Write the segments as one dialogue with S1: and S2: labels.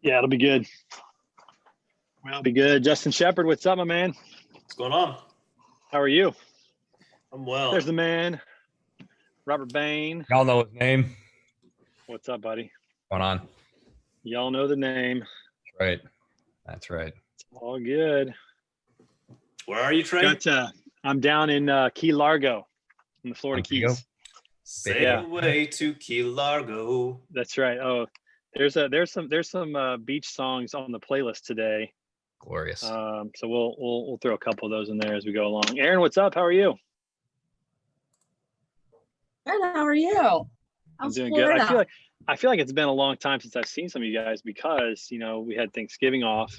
S1: Yeah, it'll be good. Well, it'll be good. Justin Shepard, what's up, my man?
S2: What's going on?
S1: How are you?
S2: I'm well.
S1: There's the man, Robert Bain.
S3: Y'all know his name.
S1: What's up, buddy?
S3: What's going on?
S1: Y'all know the name.
S3: That's right. That's right.
S1: It's all good.
S2: Where are you, Trey?
S1: I'm down in Key Largo, in the Florida Keys.
S2: Sail away to Key Largo.
S1: That's right. Oh, there's some beach songs on the playlist today.
S3: Glorious.
S1: So we'll throw a couple of those in there as we go along. Aaron, what's up? How are you?
S4: Good. How are you?
S1: I'm doing good. I feel like it's been a long time since I've seen some of you guys because we had Thanksgiving off,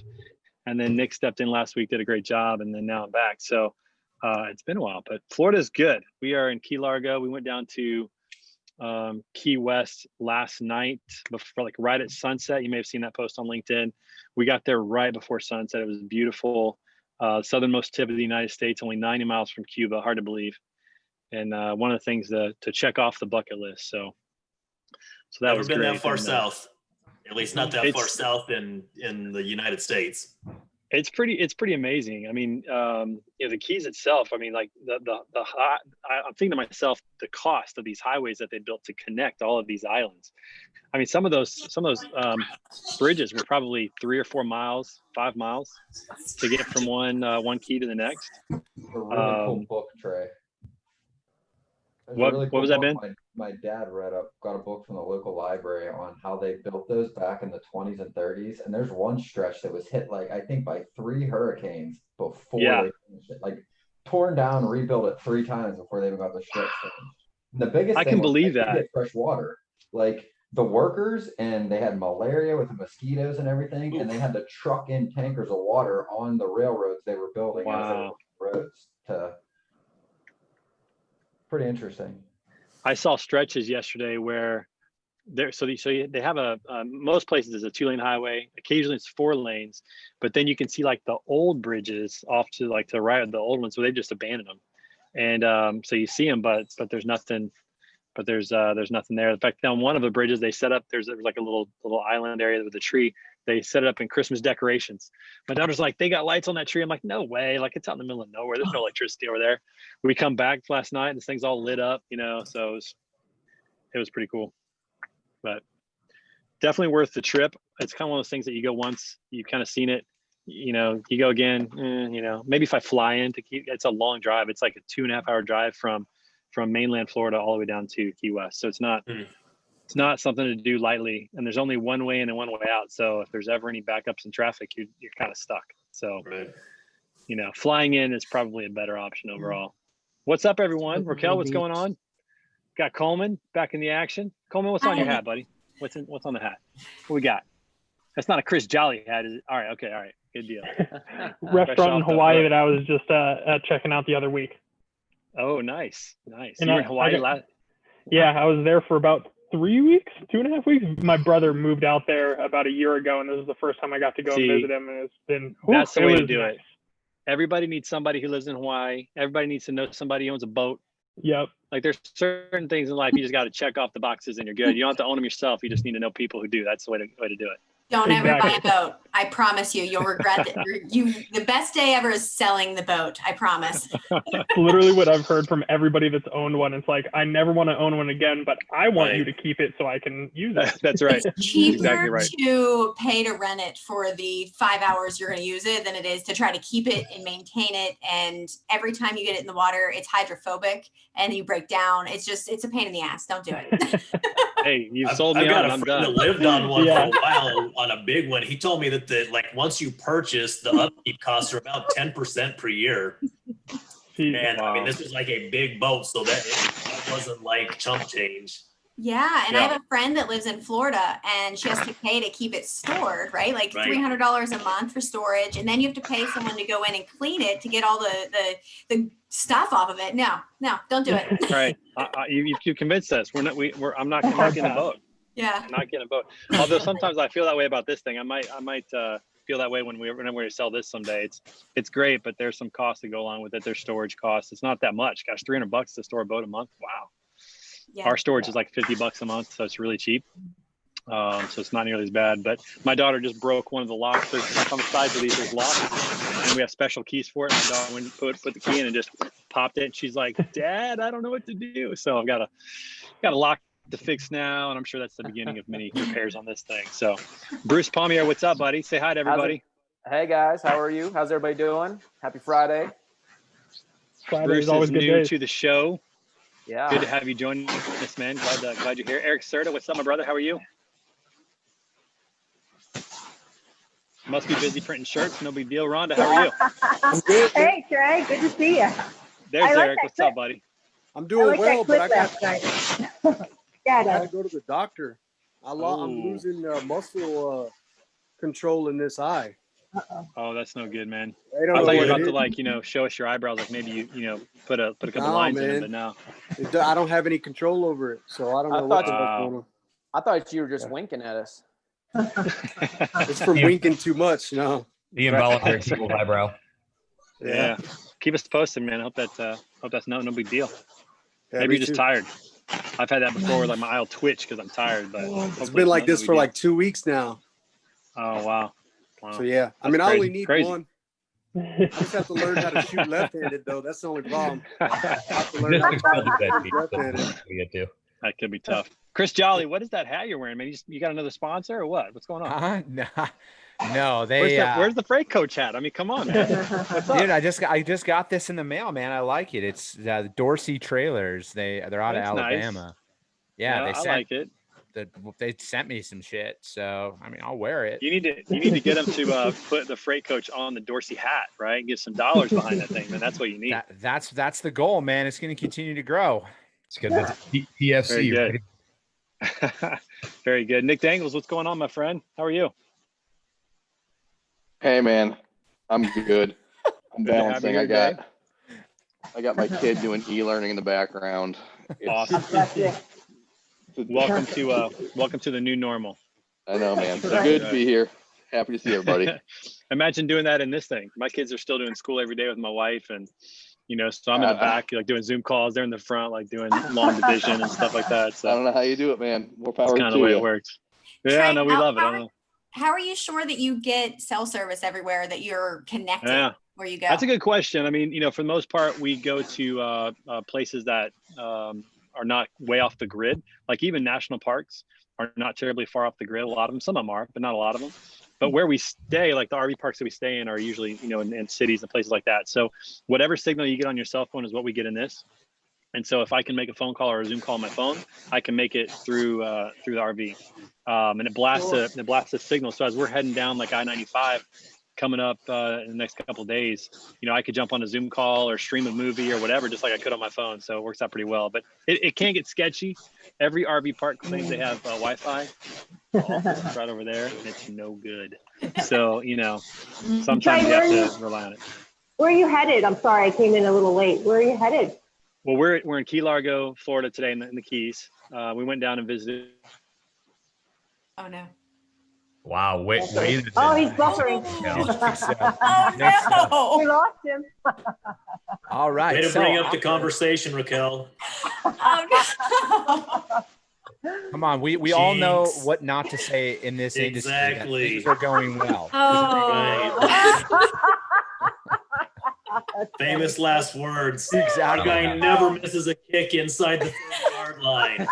S1: and then Nick stepped in last week, did a great job, and then now I'm back. So it's been a while, but Florida's good. We are in Key Largo. We went down to Key West last night before, right at sunset. You may have seen that post on LinkedIn. We got there right before sunset. It was beautiful. Southernmost tip of the United States, only 90 miles from Cuba. Hard to believe. And one of the things to check off the bucket list. So that
S2: Never
S1: was
S2: been
S1: great.
S2: that far south. At least not that far south in the United States.
S1: It's pretty amazing. I mean, the Keys itself. I mean, like I'm thinking to myself, the cost of these highways that they built to connect all of these islands. I mean, some of those bridges were probably 3 or 4 miles, 5 miles to get from one key to the next.
S5: A really cool book, Trey.
S1: What was that, Ben?
S5: My dad got a book from the local library on how they built those back in the 20s and 30s. And there's one stretch that was hit, I think, by 3 hurricanes before they finished it. Torn down, rebuilt it 3 times before they even got the stretch finished. And the biggest thing
S1: I can believe that.
S5: Get fresh water. The workers, and they had malaria with the mosquitoes and everything, and they had to truck in tankers of water on the railroads they were building.
S1: Wow.
S5: Roads to pretty interesting.
S1: I saw stretches yesterday where they have most places is a 2-lane highway. Occasionally it's 4 lanes, but then you can see the old bridges off to to the right of the old ones where they just abandoned them. And so you see them, but there's nothing. But there's nothing there. In fact, on one of the bridges they set up, there's a little island area with a tree. They set it up in Christmas decorations. My daughter's like, they got lights on that tree. I'm like, no way. It's out in the middle of nowhere. There's no electricity over there. We come back last night and this thing's all lit up, so it was pretty cool. But definitely worth the trip. It's kind of one of those things that you go once, you've kind of seen it, you go again, maybe if I fly in it's a long drive. It's like a 2.5 hour drive from mainland Florida all the way down to Key West. So it's not something to do lightly, and there's only one way in and one way out. So if there's ever any backups in traffic, you're kind of stuck. So, flying in is probably a better option overall. What's up, everyone? Raquel, what's going on? Got Coleman back in the action. Coleman, what's on your hat, buddy? What's on the hat? What we got? That's not a Chris Jolly hat, is it? All right. Okay. All right. Good deal.
S6: Restaurant in Hawaii that I was just checking out the other week.
S1: Oh, nice. And
S6: you
S1: were in Hawaii last?
S6: Yeah, I was there for about 3 weeks, 2.5 weeks. My brother moved out there about a year ago, and this is the first time I got to go and visit him. And it's been
S1: that's the way to do it. Everybody needs somebody who lives in Hawaii. Everybody needs to know somebody who owns a boat.
S6: Yep.
S1: There's certain things in life you just got to check off the boxes and you're good. You don't have to own them yourself. You just need to know people who do. That's the way to do it.
S4: Don't ever buy a boat. I promise you, you'll regret it. The best day ever is selling the boat. I promise.
S6: That's literally what I've heard from everybody that's owned one. It's like, I never want to own one again, but I want you to keep it so I can use it.
S1: That's right.
S4: It's cheaper
S1: exactly right.
S4: to pay to rent it for the 5 hours you're going to use it than it is to try to keep it and maintain it. And every time you get it in the water, it's hydrophobic and you break down. It's a pain in the ass. Don't do it.
S1: Hey, you've sold me on it. I'm done.
S2: That lived on one for a while, on a big one. He told me that once you purchase, the upkeep costs are about 10% per year. And I mean, this was a big boat, so that it wasn't like chump change.
S4: Yeah, and I have a friend that lives in Florida, and she has to pay to keep it stored, right? $300 a month for storage, and then you have to pay someone to go in and clean it to get all the stuff off of it. No, don't do it.
S1: Right, you convinced us. I'm not getting a boat.
S4: Yeah,
S1: I'm not getting a boat. Although sometimes I feel that way about this thing. I might feel that way when we sell this someday. It's great, but there's some costs that go along with it. There's storage costs. It's not that much. Gosh, $300 to store a boat a month. Wow. Yeah. Our storage is like $50 a month, so it's really cheap. So it's not nearly as bad. But my daughter just broke one of the locks. There's on the sides of these, there's locks, and we have special keys for it. My daughter went and put the key in and just popped it. And she's like, "Dad, I don't know what to do." So I've got a lock to fix now, and I'm sure that's the beginning of many repairs on this thing. So, Bruce Palmier, what's up, buddy? Say hi to everybody.
S7: Hey guys, how are you? How's everybody doing? Happy Friday.
S1: Bruce is new to the show.
S7: Yeah.
S1: Good to have you join us, man. Glad you're here. Eric Serta, what's up, my brother? How are you? Must be busy printing shirts. No big deal. Rhonda, how are you?
S8: Hey, Trey. Good to see you.
S1: There's Eric. What's up, buddy?
S9: I'm doing well, but I got
S8: Yeah,
S9: to go to the doctor. I'm losing muscle control in this eye.
S1: Oh, that's no good, man.
S9: I
S1: I thought you were about to, like, show us your eyebrows, like maybe you put a couple lines in them, but no.
S9: I don't have any control over it, so I don't know what's going on.
S7: I thought you were just winking at us.
S9: It's from winking too much. No.
S3: The involuntary single eyebrow.
S1: Yeah. Keep us posted, man. I hope that's no big deal.
S9: Yeah,
S1: maybe you're just
S9: too.
S1: tired. I've had that before, like my eye will twitch because I'm tired, but
S9: It's been like this for like 2 weeks now.
S1: Oh wow.
S9: So yeah, I mean,
S1: That's
S9: I only
S1: crazy.
S9: need
S1: Crazy.
S9: one. I just have to learn how to shoot left-handed, though. That's the only problem. I have to learn how to shoot left-handed.
S1: That could be tough. Chris Jolly, what is that hat you're wearing, man? You got another sponsor or what? What's going on?
S10: No, they.
S1: Where's the freight coach hat? I mean, come on, man. What's up?
S10: Dude, I just got this in the mail, man. I like it. It's Dorsey Trailers. They're out of
S1: That's nice.
S10: Alabama. Yeah,
S1: I like it.
S10: They sent me some shit, so I mean, I'll wear it.
S1: You need to get them to put the freight coach on the Dorsey hat, right? And get some dollars behind that thing, man. That's what you need.
S10: That's the goal, man. It's going to continue to grow.
S3: It's good. That's PFC.
S1: Very good.
S3: Right?
S1: Very good. Nick Dangles, what's going on, my friend? How are you?
S11: Hey man, I'm good. I'm
S1: Good to have
S11: balancing.
S1: you here,
S11: I got my kid doing e-learning in the background.
S1: Awesome. Welcome to the new normal.
S11: I know, man. It's good to be here. Happy to see everybody.
S1: Imagine doing that in this thing. My kids are still doing school every day with my wife, and so I'm in the back, like doing Zoom calls. They're in the front, like doing long division and stuff like that. So
S11: I don't know how you do it, man. More power
S1: that's
S11: to
S1: kind of the way
S11: you.
S1: it works. Yeah,
S4: Trey,
S1: no, we love it. I don't know.
S4: How are you sure that you get cell service everywhere, that you're connected where you go?
S1: That's a good question. I mean, for the most part, we go to places that are not way off the grid. Like even national parks are not terribly far off the grid. A lot of them, some of them are, but not a lot of them. But where we stay, like the RV parks that we stay in are usually, in cities and places like that. So whatever signal you get on your cell phone is what we get in this. And so if I can make a phone call or a Zoom call on my phone, I can make it through the RV. And it blasts a signal. So as we're heading down like I-95 coming up in the next couple of days, I could jump on a Zoom call or stream a movie or whatever, just like I could on my phone. So it works out pretty well, but it can get sketchy. Every RV park claims they have Wi-Fi. It's right over there, and it's no good. So, sometimes you have to rely on it.
S8: Where are you headed? I'm sorry, I came in a little late. Where are you headed?
S1: Well, we're in Key Largo, Florida today in the Keys. We went down and visited.
S4: Oh no.
S3: Wow. Wait.
S8: Oh, he's buffering.
S4: Oh
S8: We lost him.
S10: All right.
S2: Way to bring up the conversation, Raquel.
S4: no. Oh no.
S10: Come on, we all know what not to say in this industry. that
S2: Exactly.
S10: Things are going well.
S4: Oh.
S2: Famous last words.
S10: Exactly.
S2: Our guy never misses a kick inside the 30-yard line.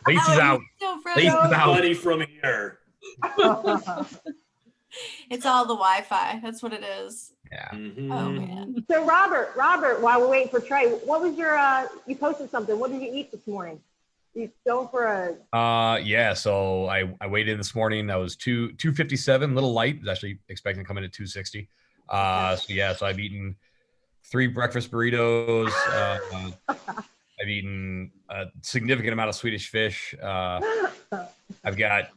S3: Lease is out.
S4: So
S3: Lease is out.
S2: Buddy from here.
S4: It's all the Wi-Fi. That's what it is.
S3: Yeah.
S2: Mhm.
S4: Oh man.
S8: So Robert, while we're waiting for Trey, what was your, you posted something. What did you eat this morning? You going for a?
S3: Yeah. So I weighed in this morning. I was 257, a little light. I was actually expecting to come in at 260. So I've eaten 3 breakfast burritos. I've eaten a significant amount of Swedish fish. I've got,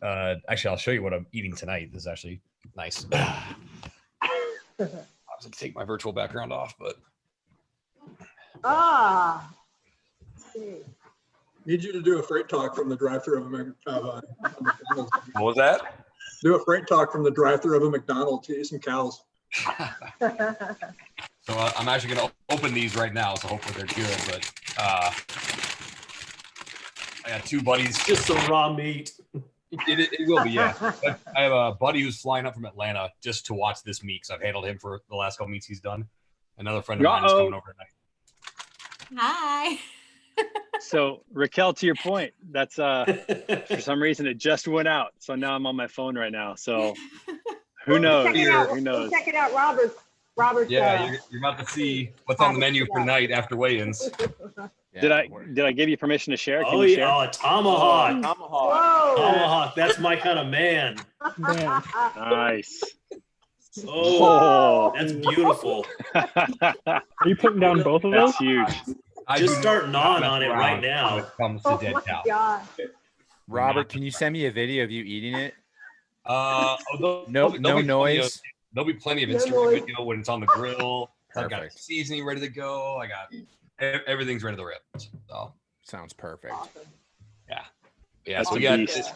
S3: actually, I'll show you what I'm eating tonight. This is actually nice. I was going to take my virtual background off, but.
S12: Need you to do a freight talk from the drive-thru of a McDonald's.
S3: What was that?
S12: Do a freight talk from the drive-thru of a McDonald's to eat some cows.
S3: So I'm actually going to open these right now, so hopefully they're good. But I got 2 buddies.
S2: Just some raw meat.
S3: It will be, yeah. But I have a buddy who's flying up from Atlanta just to watch this meet because I've handled him for the last couple meets he's done. Another friend of mine is coming over tonight.
S4: Hi.
S1: So Raquel, to your point, that's for some reason it just went out. So now I'm on my phone right now. So who knows? Who knows?
S8: Check it out, Robert's.
S3: Yeah, you're about to see what's on the menu for tonight after weigh-ins.
S1: Yeah, did I give you permission to share? Can
S2: Oh,
S1: you
S2: yeah.
S1: share?
S2: Oh, a tomahawk.
S7: Tomahawk.
S2: Tomahawk. That's my kind of man.
S1: Nice.
S2: Oh, that's beautiful.
S6: Are you putting down both of those?
S1: That's huge.
S2: Just start gnawing on it right now.
S3: When it comes to dead cow.
S8: God.
S10: Robert, can you send me a video of you eating it?
S3: No
S10: noise.
S3: There'll be plenty of
S8: No
S3: Instagram
S8: noise.
S3: video when it's on the grill. I've got
S10: Perfect.
S3: seasoning ready to go. I got everything's ready to rip. So
S10: Sounds perfect.
S3: yeah.
S1: That's
S3: So
S1: a
S3: we got
S1: beast.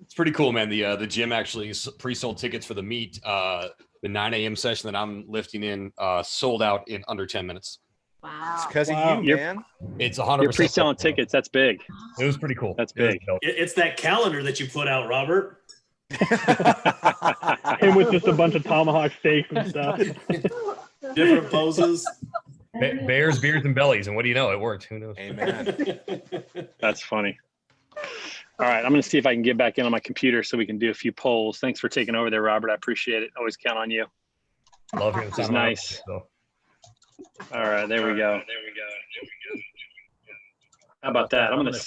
S3: it's pretty cool, man. The gym actually pre-sold tickets for the meet. The 9 a.m. session that I'm lifting in sold out in under 10 minutes.
S4: Wow.
S10: It's because
S6: Wow.
S10: of you, man.
S3: It's 100%.
S1: You're pre-selling tickets. That's big.
S3: It was pretty cool.
S1: That's
S3: It was
S1: big.
S3: dope.
S2: It's that calendar that you put out, Robert.
S6: Him with just a bunch of tomahawk steaks and stuff.
S2: Different poses.
S3: Bears, beards, and bellies. And what do you know? It worked. Who knows?
S10: Amen.
S1: That's funny. All right, I'm going to see if I can get back in on my computer so we can do a few polls. Thanks for taking over there, Robert. I appreciate it. Always count on you.
S3: Love hearing the
S1: This
S3: sound
S1: is
S3: of my
S1: nice.
S3: voice, so.
S1: All right, there we go. How about that? I'm going to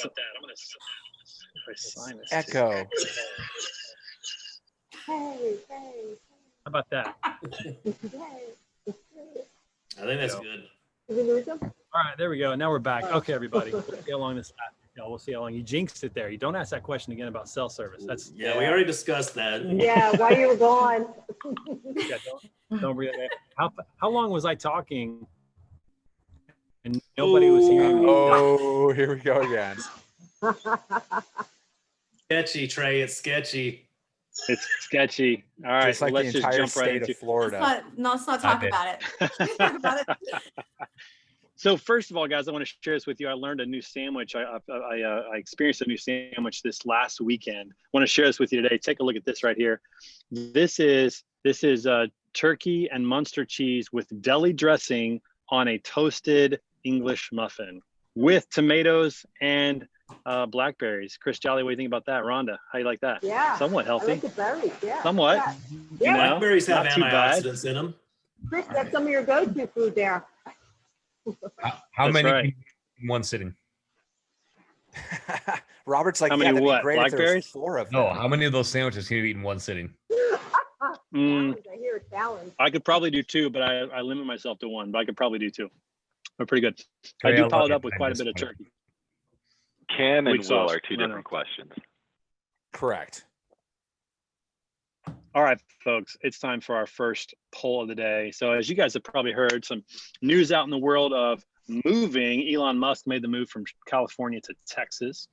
S1: sign this.
S10: Echo.
S8: Hey.
S1: How about that?
S2: I think that's good.
S1: All right, there we go. Now we're back. Okay, everybody. We'll see how long this lasts. Yeah, we'll see how long you jinxed it there. You don't ask that question again about cell service. That's
S2: Yeah, we already discussed that.
S8: Yeah, while you were gone.
S1: yeah, don't breathe that. How long was I talking and nobody was hearing me?
S10: Oh, here we go again.
S2: Sketchy, Trey. It's sketchy.
S1: It's sketchy. All right,
S10: Just like
S1: let's
S10: the
S1: just
S10: entire
S1: jump right
S10: state
S1: into
S10: of Florida.
S4: Let's not talk about it. Talk about it.
S1: So first of all, guys, I want to share this with you. I learned a new sandwich. I experienced a new sandwich this last weekend. I want to share this with you today. Take a look at this right here. This is turkey and Munster cheese with deli dressing on a toasted English muffin with tomatoes and blackberries. Chris Jolly, what do you think about that? Rhonda, how you like that?
S8: Yeah.
S1: Somewhat
S8: I
S1: healthy.
S8: like the berries. Yeah.
S1: Somewhat.
S8: Yeah.
S1: You know,
S2: Blackberries have
S1: not too bad.
S2: antioxidants in them.
S8: Chris, that's some of your go-to food there.
S3: How
S1: That's
S3: many
S1: right.
S3: can you eat in one sitting?
S10: Robert's like,
S1: How
S10: yeah,
S1: many
S10: that'd
S1: what?
S10: be great if there was
S1: Blackberries?
S10: 4 of them.
S3: No, how many of those sandwiches can you eat in one sitting?
S1: Mm,
S8: I hear a challenge.
S1: I could probably do 2, but I limit myself to 1. But I could probably do 2. They're pretty good. I
S3: Trey,
S1: do
S3: love
S1: pile it
S3: you.
S1: up with
S3: I
S1: quite a
S3: miss
S1: bit of
S3: you.
S1: turkey.
S11: Can and
S1: Weak
S11: will
S1: sauce.
S11: are two
S1: No, no.
S11: different questions.
S10: Correct.
S1: All right, folks, it's time for our first poll of the day. So as you guys have probably heard, some news out in the world of moving. Elon Musk made the move from California to Texas.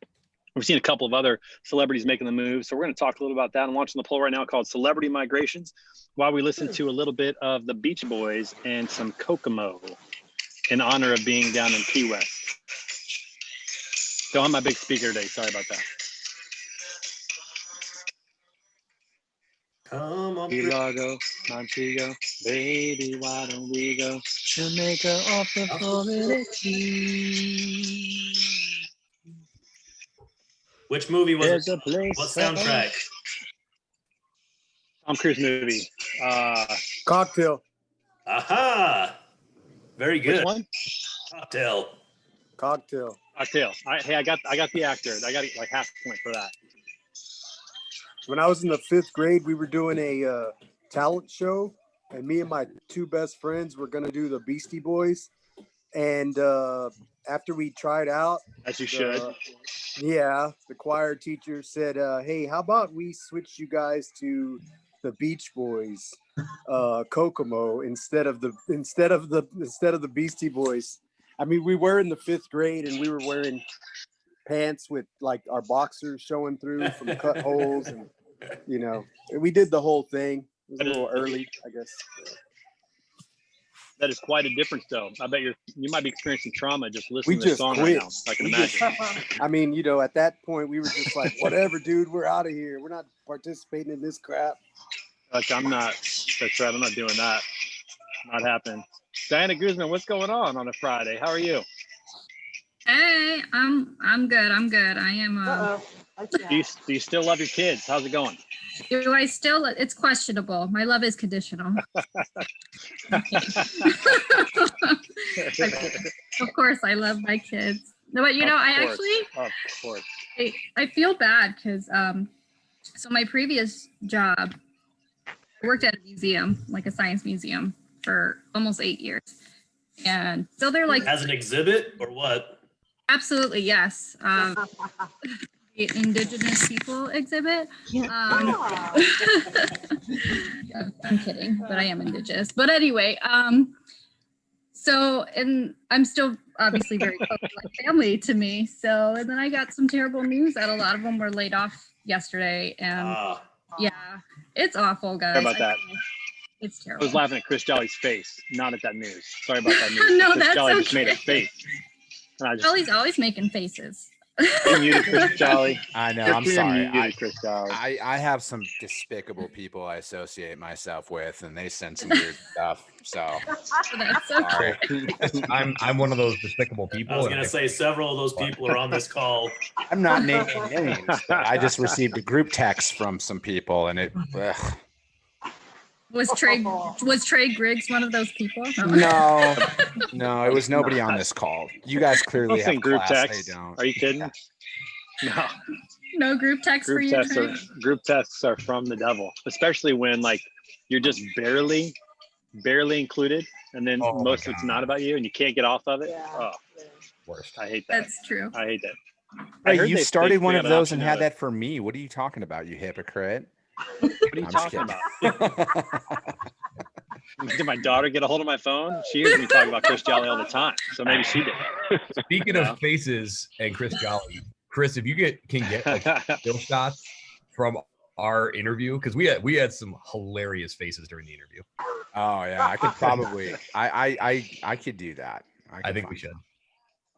S1: We've seen a couple of other celebrities making the move. So we're going to talk a little about that. I'm watching the poll right now called Celebrity Migrations, while we listen to a little bit of the Beach Boys and some Kokomo in honor of being down in Key West. Don't have my big speaker today. Sorry about that.
S2: Come on.
S1: Key Largo, Montego, baby, why don't we go Jamaica off the Florida Keys?
S2: Which movie was
S1: There's
S2: it?
S1: a place.
S2: What soundtrack?
S1: Tom Cruise movie.
S12: Cocktail.
S2: Aha! Very good.
S1: Which one?
S2: Cocktail.
S12: Cocktail.
S1: Cocktail. I got the actor. I got like half a point for that.
S12: When I was in the 5th grade, we were doing a talent show, and me and my 2 best friends were going to do the Beastie Boys. And after we tried out,
S1: As you should.
S12: Yeah, the choir teacher said, "Hey, how about we switch you guys to the Beach Boys, Kokomo instead of the Beastie Boys." I mean, we were in the 5th grade, and we were wearing pants with like our boxers showing through from cut holes, and we did the whole thing. It was a little early, I guess.
S1: That is quite a difference, though. I bet you might be experiencing trauma just
S12: We
S1: listening to the
S12: just
S1: song
S12: quit.
S1: right now. I can
S12: We
S1: imagine.
S12: just, I mean, you know, at that point, we were just like, whatever, dude, we're out of here. We're not participating in this crap.
S1: Like, I'm not. That's right. I'm not doing that. Not happening. Diana Guzman, what's going on a Friday? How are you?
S13: Hey, I'm good. I'm good. I am.
S1: Do you still love your kids? How's it going?
S13: Do I still? It's questionable. My love is conditional. Of course, I love my kids. No, but you know,
S1: Of course.
S13: I feel bad because so my previous job, I worked at a museum, like a science museum, for almost 8 years, and so they're like
S2: as an exhibit or what?
S13: Absolutely, yes. The Indigenous people exhibit. Yeah, I'm kidding, but I am Indigenous. But anyway, so, and I'm still obviously very close to my family to me. So, and then I got some terrible news that a lot of them were laid off yesterday. And yeah, it's awful, guys.
S1: Sorry about that.
S13: It's
S1: I
S13: terrible.
S1: was laughing at Chris Jolly's face, not at that news. Sorry about that news.
S13: No,
S1: Chris
S13: that's
S1: Jolly just
S13: okay.
S1: made a face. And I just,
S13: Jolly's always making faces.
S1: you're muted, Chris Jolly.
S10: I know.
S1: You're
S10: I'm sorry.
S1: muted, Chris Jolly.
S10: I have some despicable people I associate myself with, and they send some weird stuff. So
S13: That's
S10: sorry.
S3: I'm one of those despicable people.
S2: I was
S3: and
S2: gonna say several of those people are on this call.
S10: I'm not naming names, but I just received a group text from some people, and it. Ugh.
S13: Was Trey Griggs one of those people?
S10: No, it was nobody on this call. You guys clearly
S1: Listen,
S10: have
S1: group
S10: class.
S1: text.
S10: They don't.
S1: Are you kidding? No.
S13: No group text for you, Trey?
S1: Group texts are from the devil, especially when like you're just barely included, and then most of it's not about you, and you can't get off of it.
S8: Yeah.
S1: Oh,
S3: Worst.
S1: I hate that.
S13: That's true.
S1: I hate that.
S10: Hey,
S1: heard
S10: you
S1: they
S10: started
S1: think
S10: one
S1: we
S10: of
S1: have an
S10: those and
S1: option
S10: had
S1: of-
S10: that for me. What are you talking about, you hypocrite?
S1: What are you
S10: I'm just
S1: talking
S10: kidding.
S1: about? Did my daughter get a hold of my phone? She hears me talking about Chris Jolly all the time, so maybe she did.
S3: Speaking of faces and Chris Jolly, Chris, if you can get like still shots from our interview, because we had some hilarious faces during the interview.
S10: Oh yeah, I could probably. I could do that.
S3: I think we should.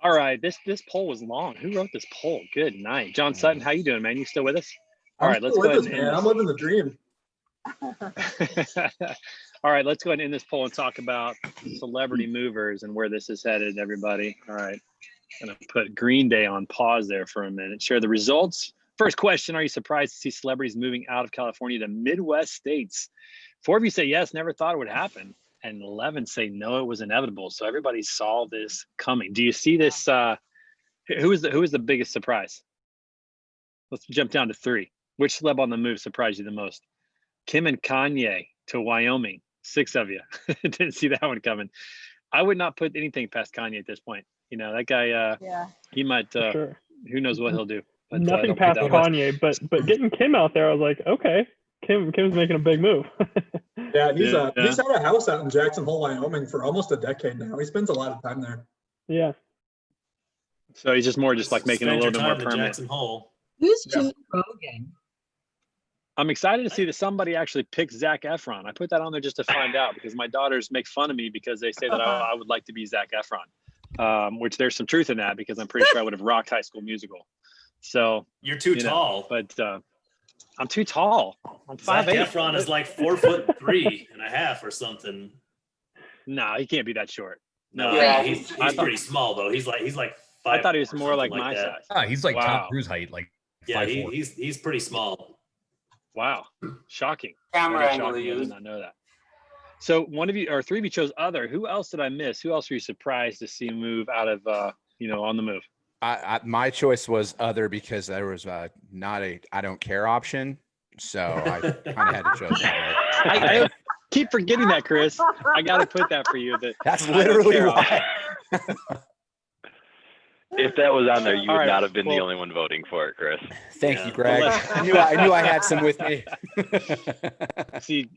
S1: All right, this poll was long. Who wrote this poll? Good night, John Sutton. How you doing, man? You still with us? All right, let's go ahead and end
S14: I'm living the dream.
S1: All right, let's go ahead and end this poll and talk about celebrity movers and where this is headed, everybody. All right, I'm gonna put Green Day on pause there for a minute. Share the results. First question: are you surprised to see celebrities moving out of California to Midwest states? 4 of you say yes, never thought it would happen, and 11 say no, it was inevitable. So everybody saw this coming. Do you see this? Who is the biggest surprise? Let's jump down to 3. Which celeb on the move surprised you the most? Kim and Kanye to Wyoming. 6 of you didn't see that one coming. I would not put anything past Kanye at this point. You know, that guy, he might,
S6: Sure.
S1: who knows what he'll do. But,
S6: Nothing
S1: don't
S6: past
S1: put that one.
S6: Kanye, but getting Kim out there, I was like, okay, Kim's making a big move.
S14: Yeah, he's had a house out in Jackson Hole, Wyoming for almost a decade now. He spends a lot of time there.
S6: Yeah.
S1: So he's just like making it a little bit more permanent.
S2: Jackson Hole.
S15: Who's Jimmy Rogan?
S1: I'm excited to see that somebody actually picks Zac Efron. I put that on there just to find out because my daughters make fun of me because they say that I would like to be Zac Efron, which there's some truth in that because I'm pretty sure I would have rocked High School Musical. So
S2: you're too tall,
S1: but I'm too tall. I'm 5'8".
S2: Zac Efron is like 4'3.5" or something.
S1: No, he can't be that short.
S2: No,
S1: Yeah,
S2: he's pretty small though. He's like 5.
S1: I thought he was more like my size.
S3: He's like Tom Cruise height, like
S2: yeah,
S3: 5'4".
S2: he's pretty small.
S1: Wow, shocking.
S15: Camera angle
S1: shocking. I did
S15: used.
S1: not know that. So 1 of you or 3 of you chose other. Who else did I miss? Who else were you surprised to see move out of on the move?
S10: My choice was other because there was not a I don't care option, so I kind of had to choose other.
S1: I keep forgetting that, Chris. I got to put that for you.
S10: That's literally why.
S16: If that was on there, you
S1: All
S16: would
S1: right,
S16: not have been the
S1: well-
S16: only one voting for it, Chris.
S10: Thank you, Greg. I knew I had some with me.
S1: See,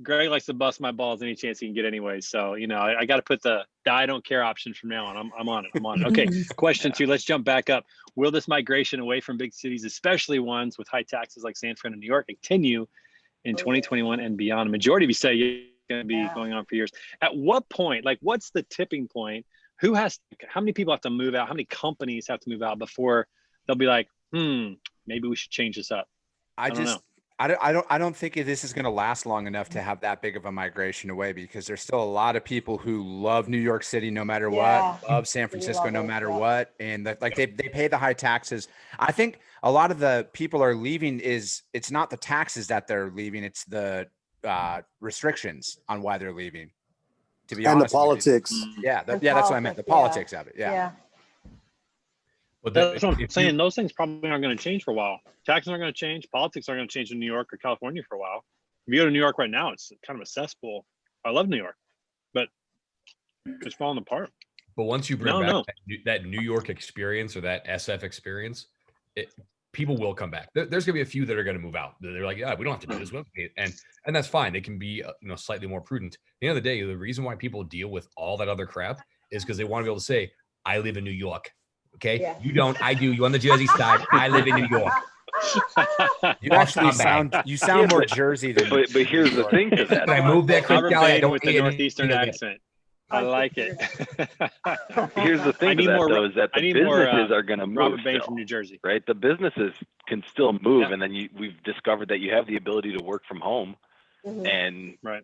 S1: Greg likes to bust my balls any chance he can get anyway. So, I got to put the I don't care option from now on. I'm on it. Okay, question 2. Let's jump back up. Will this migration away from big cities, especially ones with high taxes like San Fran and New York, continue in 2021 and beyond? A majority of you say going to be going on for years. At what point, like, what's the tipping point? How many people have to move out? How many companies have to move out before they'll be like, maybe we should change this up? I don't know.
S10: I don't think this is going to last long enough to have that big of a migration away, because there's still a lot of people who love New York City no matter what, love San Francisco no matter what, and like they pay the high taxes. I think a lot of the people are leaving it's not the taxes that they're leaving, it's the restrictions on why they're leaving. To be honest,
S12: and the politics.
S10: That's what I meant. The politics of it. Yeah.
S1: But that's what I'm saying. Those things probably aren't going to change for a while. Taxes aren't going to change. Politics aren't going to change in New York or California for a while. If you go to New York right now, it's kind of a cesspool. I love New York, but it's falling apart.
S3: But once you bring back that New York experience or that SF experience, people will come back. There's going to be a few that are going to move out. They're like, yeah, we don't have to do this. And that's fine. They can be slightly more prudent. At the end of the day, the reason why people deal with all that other crap is because they want to be able to say, I live in New York. Okay, yeah. You don't. I do. You on the Jersey side. I live in New York.
S10: You actually sound more Jersey than.
S16: But here's the thing to that.
S3: I moved there.
S1: I don't with the northeastern accent. I like it.
S16: Here's the thing to that, though, is that the businesses are going to move.
S1: Robert Bain from New Jersey,
S16: right? The businesses can still move, and then we've discovered that you have the ability to work from home, and
S1: right.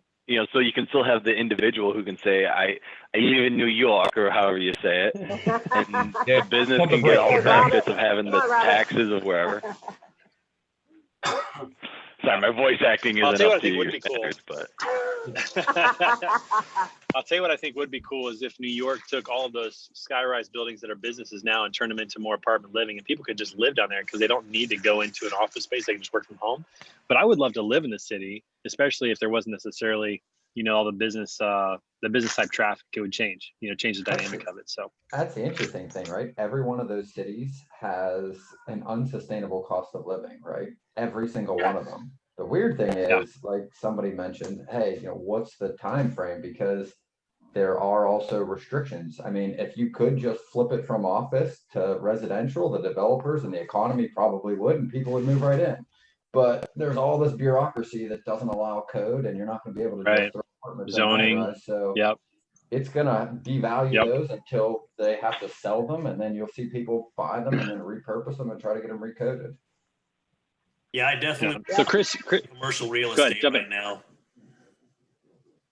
S16: So you can still have the individual who can say, I live in New York, or however you say it. And the business can get all the benefits of having the taxes of wherever. Sorry, my voice acting isn't up to your standards, but.
S1: I'll tell you what I think would be cool is if New York took all of those skyrise buildings that are businesses now and turned them into more apartment living, and people could just live down there because they don't need to go into an office space. They can just work from home. But I would love to live in the city, especially if there wasn't necessarily, all the business type traffic. It would change, change the dynamic of it. So
S5: that's the interesting thing, right? Every one of those cities has an unsustainable cost of living, right? Every single one of them. The weird thing is, like somebody mentioned, hey, what's the time frame? Because there are also restrictions. I mean, if you could just flip it from office to residential, the developers and the economy probably would, and people would move right in. But there's all this bureaucracy that doesn't allow code, and you're not going to be able to just throw apartments
S1: zoning.
S5: So it's going to devalue those until they have to sell them, and then you'll see people buy them and then repurpose them and try to get them recoded.
S2: Yeah, I definitely.
S1: So Chris,
S2: commercial real estate right now.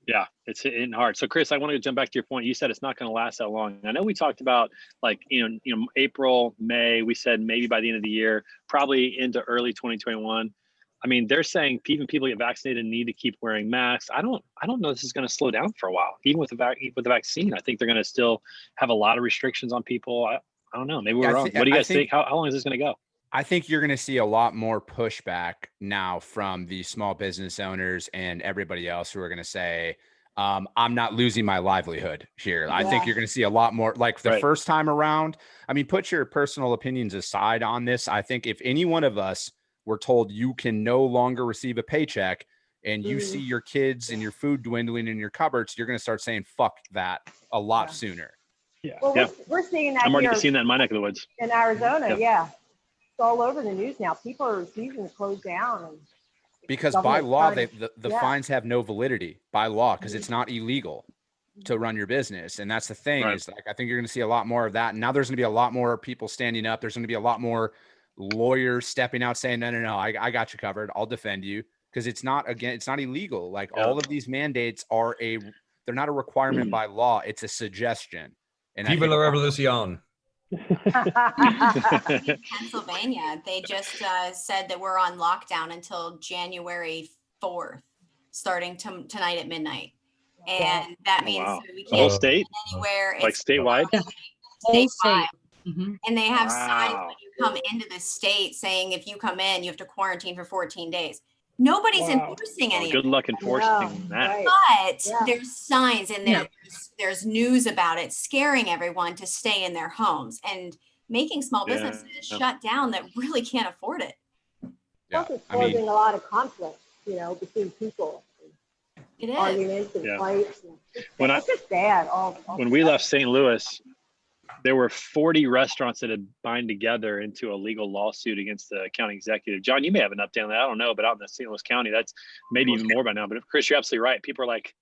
S1: Yeah, it's hitting hard. So Chris, I want to jump back to your point. You said it's not going to last that long. I know we talked about April, May. We said maybe by the end of the year, probably into early 2021. I mean, they're saying even people get vaccinated need to keep wearing masks. I don't know this is going to slow down for a while. Even with the vaccine, I think they're going to still have a lot of restrictions on people. I don't know. Maybe we're wrong. What do you guys think? How long is this going to go?
S10: I think you're going to see a lot more pushback now from the small business owners and everybody else who are going to say, I'm not losing my livelihood here. I think you're going to see a lot more like the first time around. I mean, put your personal opinions aside on this. I think if any one of us were told you can no longer receive a paycheck and you see your kids and your food dwindling in your cupboards, you're going to start saying, fuck that a lot sooner.
S1: Yeah.
S8: Well, we're seeing that.
S1: I'm already seeing that in my neck of the woods.
S8: In Arizona, it's all over the news now. People are refusing to close down.
S10: Because by law, the fines have no validity by law because it's not illegal to run your business. And that's the thing is like, I think you're going to see a lot more of that. And now there's going to be a lot more people standing up. There's going to be a lot more lawyers stepping out saying, no, I got you covered. I'll defend you. Because it's not illegal. Like all of these mandates they're not a requirement by law. It's a suggestion. And
S3: Viva la revolution.
S4: In Pennsylvania, they just said that we're on lockdown until January 4th, starting tonight at midnight. And that means we can't
S1: whole state
S4: anywhere.
S1: Like statewide?
S4: Statewide. And they have signs when you come into the state saying if you come in, you have to quarantine for 14 days. Nobody's enforcing any.
S1: Good luck enforcing that.
S4: But there's signs and there's news about it, scaring everyone to stay in their homes and making small businesses shut down that really can't afford it.
S8: Plus, it's causing a lot of conflict, between people.
S4: It is.
S8: Arguments and fights.
S1: When
S8: it's just bad.
S1: When we left St. Louis, there were 40 restaurants that had bind together into a legal lawsuit against the county executive. John, you may have an update on that. I don't know, but out in the St. Louis County, that's maybe even more by now. But Chris, you're absolutely right. People are like,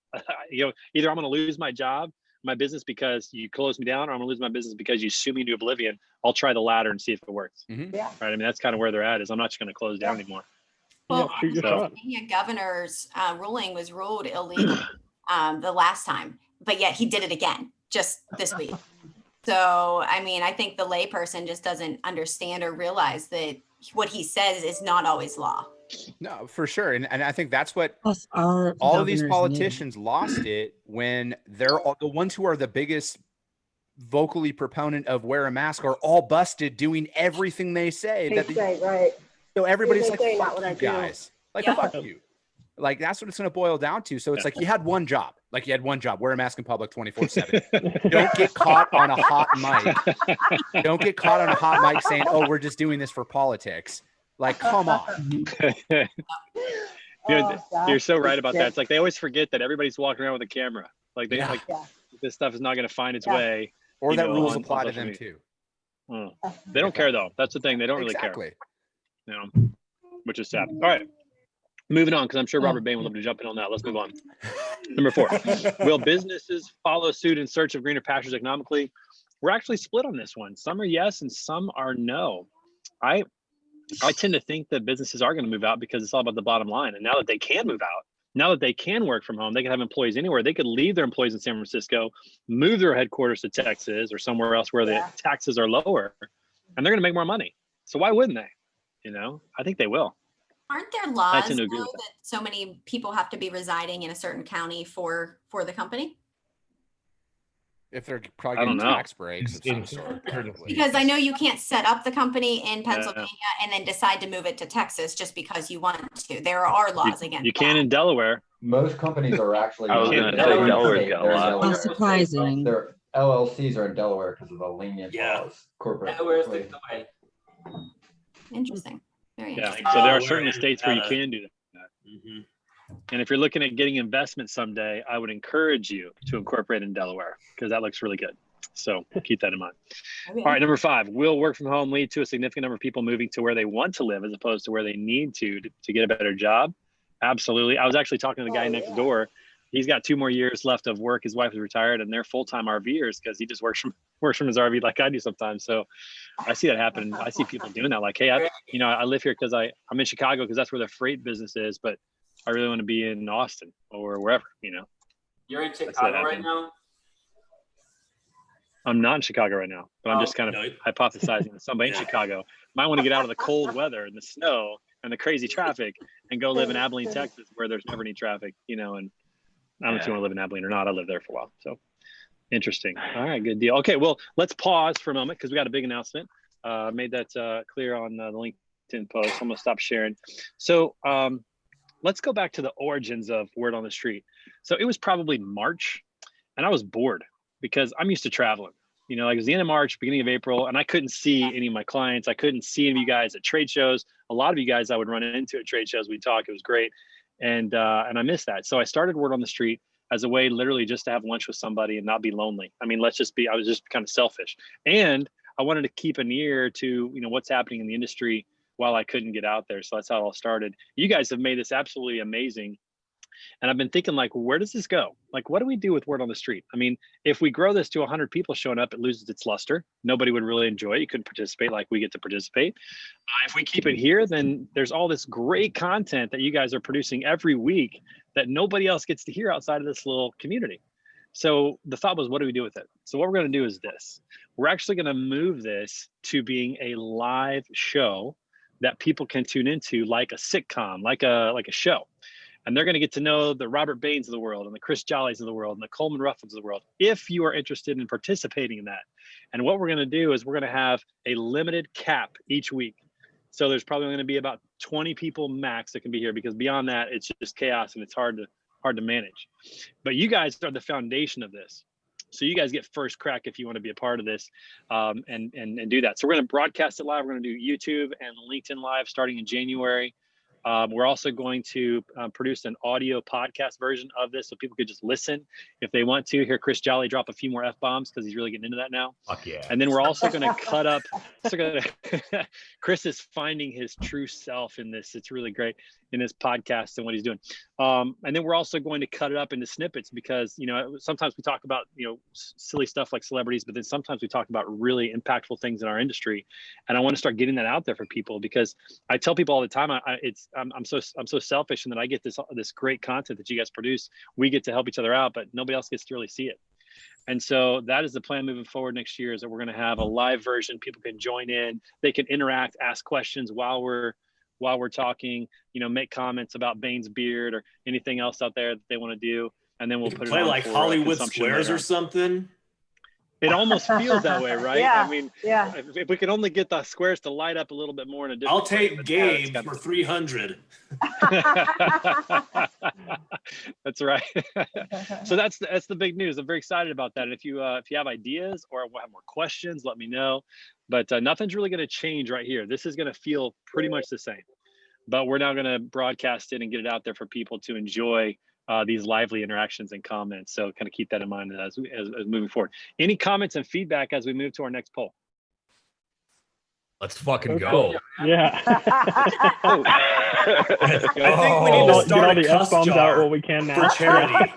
S1: either I'm going to lose my job, my business because you close me down, or I'm going to lose my business because you sue me into oblivion. I'll try the latter and see if it works.
S8: Yeah.
S1: Right. I mean, that's kind of where they're at. Is I'm not just going to close down anymore.
S4: Well,
S6: shoot your
S4: the
S6: shot.
S4: Pennsylvania governor's ruling was ruled illegal the last time, but yet he did it again just this week. So, I mean, I think the layperson just doesn't understand or realize that what he says is not always law.
S10: No, for sure. And I think that's what
S15: Plus, our
S10: all of these
S15: governors
S10: politicians lost it when they're all, the ones who are the biggest vocally proponent of wear a mask are all busted doing everything they say.
S8: Right.
S10: So everybody's
S8: They
S10: like,
S8: say not
S10: fuck
S8: what I
S10: you
S8: do.
S10: guys. Like,
S4: Yeah.
S10: fuck you. Like, that's what it's going to boil down to. So it's like you had one job. Like, you had one job. Wear a mask in public 24/7. Don't get caught on a hot mic. Don't get caught on a hot mic saying, oh, we're just doing this for politics. Like, come on.
S1: You're so right about that. It's like they always forget that everybody's walking around with a camera. Like they this stuff is not going to find its way.
S10: Or that rules
S1: on
S10: apply to
S1: social
S10: them
S1: media.
S10: too.
S1: They don't care though. That's the thing. They don't really care. Which is sad. All right. Moving on, because I'm sure Robert Bain will love to jump in on that. Let's move on. Number 4, will businesses follow suit in search of greener pastures economically? We're actually split on this one. Some are yes and some are no. I tend to think that businesses are going to move out because it's all about the bottom line. And now that they can move out, now that they can work from home, they can have employees anywhere. They could leave their employees in San Francisco, move their headquarters to Texas or somewhere else where the taxes are lower, and they're going to make more money. So why wouldn't they? I think they will.
S4: Aren't there laws
S1: tend to
S4: though,
S1: agree with
S4: that so many people have to be residing in a certain county for the company?
S10: If they're probably
S1: I don't
S10: getting
S1: know.
S10: tax breaks of some sort.
S4: Because I know you can't set up the company in Pennsylvania and then decide to move it to Texas just because you want to. There are laws against
S1: You can in Delaware.
S5: Most companies are actually.
S16: I was
S5: in
S16: gonna say
S5: Delaware.
S16: Delaware's got a
S5: They're
S16: lot.
S5: Delaware.
S15: How surprising.
S5: Their LLCs are in Delaware because of the lenient laws. Corporate.
S17: Delaware's the way.
S4: Interesting. Very
S1: Yeah.
S4: interesting.
S1: So there are certain states where you can do that. And if you're looking at getting investment someday, I would encourage you to incorporate in Delaware because that looks really good. So keep that in mind.
S4: Okay.
S1: All right, number 5, will work from home lead to a significant number of people moving to where they want to live as opposed to where they need to get a better job? Absolutely. I was actually talking to the guy next door. He's got 2 more years left of work. His wife is retired and they're full-time RVers because he just works from his RV like I do sometimes. So I see that happen. I see people doing that. Like, hey, I live here because I'm in Chicago because that's where the freight business is, but I really want to be in Austin or wherever,
S17: You're in Chicago right now?
S1: I'm not in Chicago right now, but I'm just kind of hypothesizing that somebody in Chicago might want to get out of the cold weather and the snow and the crazy traffic and go live in Abilene, Texas, where there's never any traffic, and I don't know if you want to live in Abilene or not. I lived there for a while. So interesting. All right, good deal. Okay, well, let's pause for a moment because we got a big announcement. Made that clear on the LinkedIn post. I'm going to stop sharing. So let's go back to the origins of Word on the Street. So it was probably March, and I was bored because I'm used to traveling. Like it was the end of March, beginning of April, and I couldn't see any of my clients. I couldn't see any of you guys at trade shows. A lot of you guys I would run into at trade shows. We'd talk. It was great. And I missed that. So I started Word on the Street as a way literally just to have lunch with somebody and not be lonely. I mean, I was just kind of selfish. And I wanted to keep an ear to, what's happening in the industry while I couldn't get out there. So that's how it all started. You guys have made this absolutely amazing. And I've been thinking, like, where does this go? Like, what do we do with Word on the Street? I mean, if we grow this to 100 people showing up, it loses its luster. Nobody would really enjoy it. You couldn't participate like we get to participate. If we keep it here, then there's all this great content that you guys are producing every week that nobody else gets to hear outside of this little community. So the thought was, what do we do with it? So what we're going to do is this. We're actually going to move this to being a live show that people can tune into, like a sitcom, like a show. And they're going to get to know the Robert Bains of the world and the Chris Jollies of the world and the Coleman Ruffins of the world, if you are interested in participating in that. And what we're going to do is we're going to have a limited cap each week. So there's probably going to be about 20 people max that can be here, because beyond that, it's just chaos and it's hard to manage. But you guys are the foundation of this. So you guys get first crack if you want to be a part of this and do that. So we're going to broadcast it live. We're going to do YouTube and LinkedIn Live starting in January. We're also going to produce an audio podcast version of this so people could just listen if they want to. Hear Chris Jolly drop a few more F-bombs because he's really getting into that now.
S3: Fuck yeah.
S1: And then we're also going to cut up. Chris is finding his true self in this. It's really great in his podcast and what he's doing. And then we're also going to cut it up into snippets because, you know, sometimes we talk about, you know, silly stuff like celebrities, but then sometimes we talk about really impactful things in our industry. And I want to start getting that out there for people because I tell people all the time, I'm so selfish in that I get this great content that you guys produce. We get to help each other out, but nobody else gets to really see it. And so that is the plan moving forward next year, is that we're going to have a live version. People can join in, they can interact, ask questions while we're talking, you know, make comments about Bane's beard or anything else out there that they want to do. And then we'll put it
S2: play
S1: on
S2: like
S1: for,
S2: Hollywood
S1: consumption
S2: Squares
S1: later
S2: or
S1: on.
S2: something.
S1: It almost feels that way, right?
S8: Yeah,
S1: I mean,
S8: yeah.
S1: if we could only get the squares to light up a little bit more in a different
S2: I'll take
S1: way, but
S2: Gabe
S1: it's
S2: for 300.
S1: That's right. So that's the big news. I'm very excited about that. And if you have ideas or have more questions, let me know. But nothing's really going to change right here. This is going to feel pretty much the same. But we're now going to broadcast it and get it out there for people to enjoy these lively interactions and comments. So kind of keep that in mind as moving forward. Any comments and feedback as we move to our next poll?
S3: Let's fucking go.
S6: Yeah.
S2: I think we need to start
S6: all
S2: a
S6: the
S2: cuss
S6: F-bombs
S2: jar
S6: out while we can now.
S2: for charity.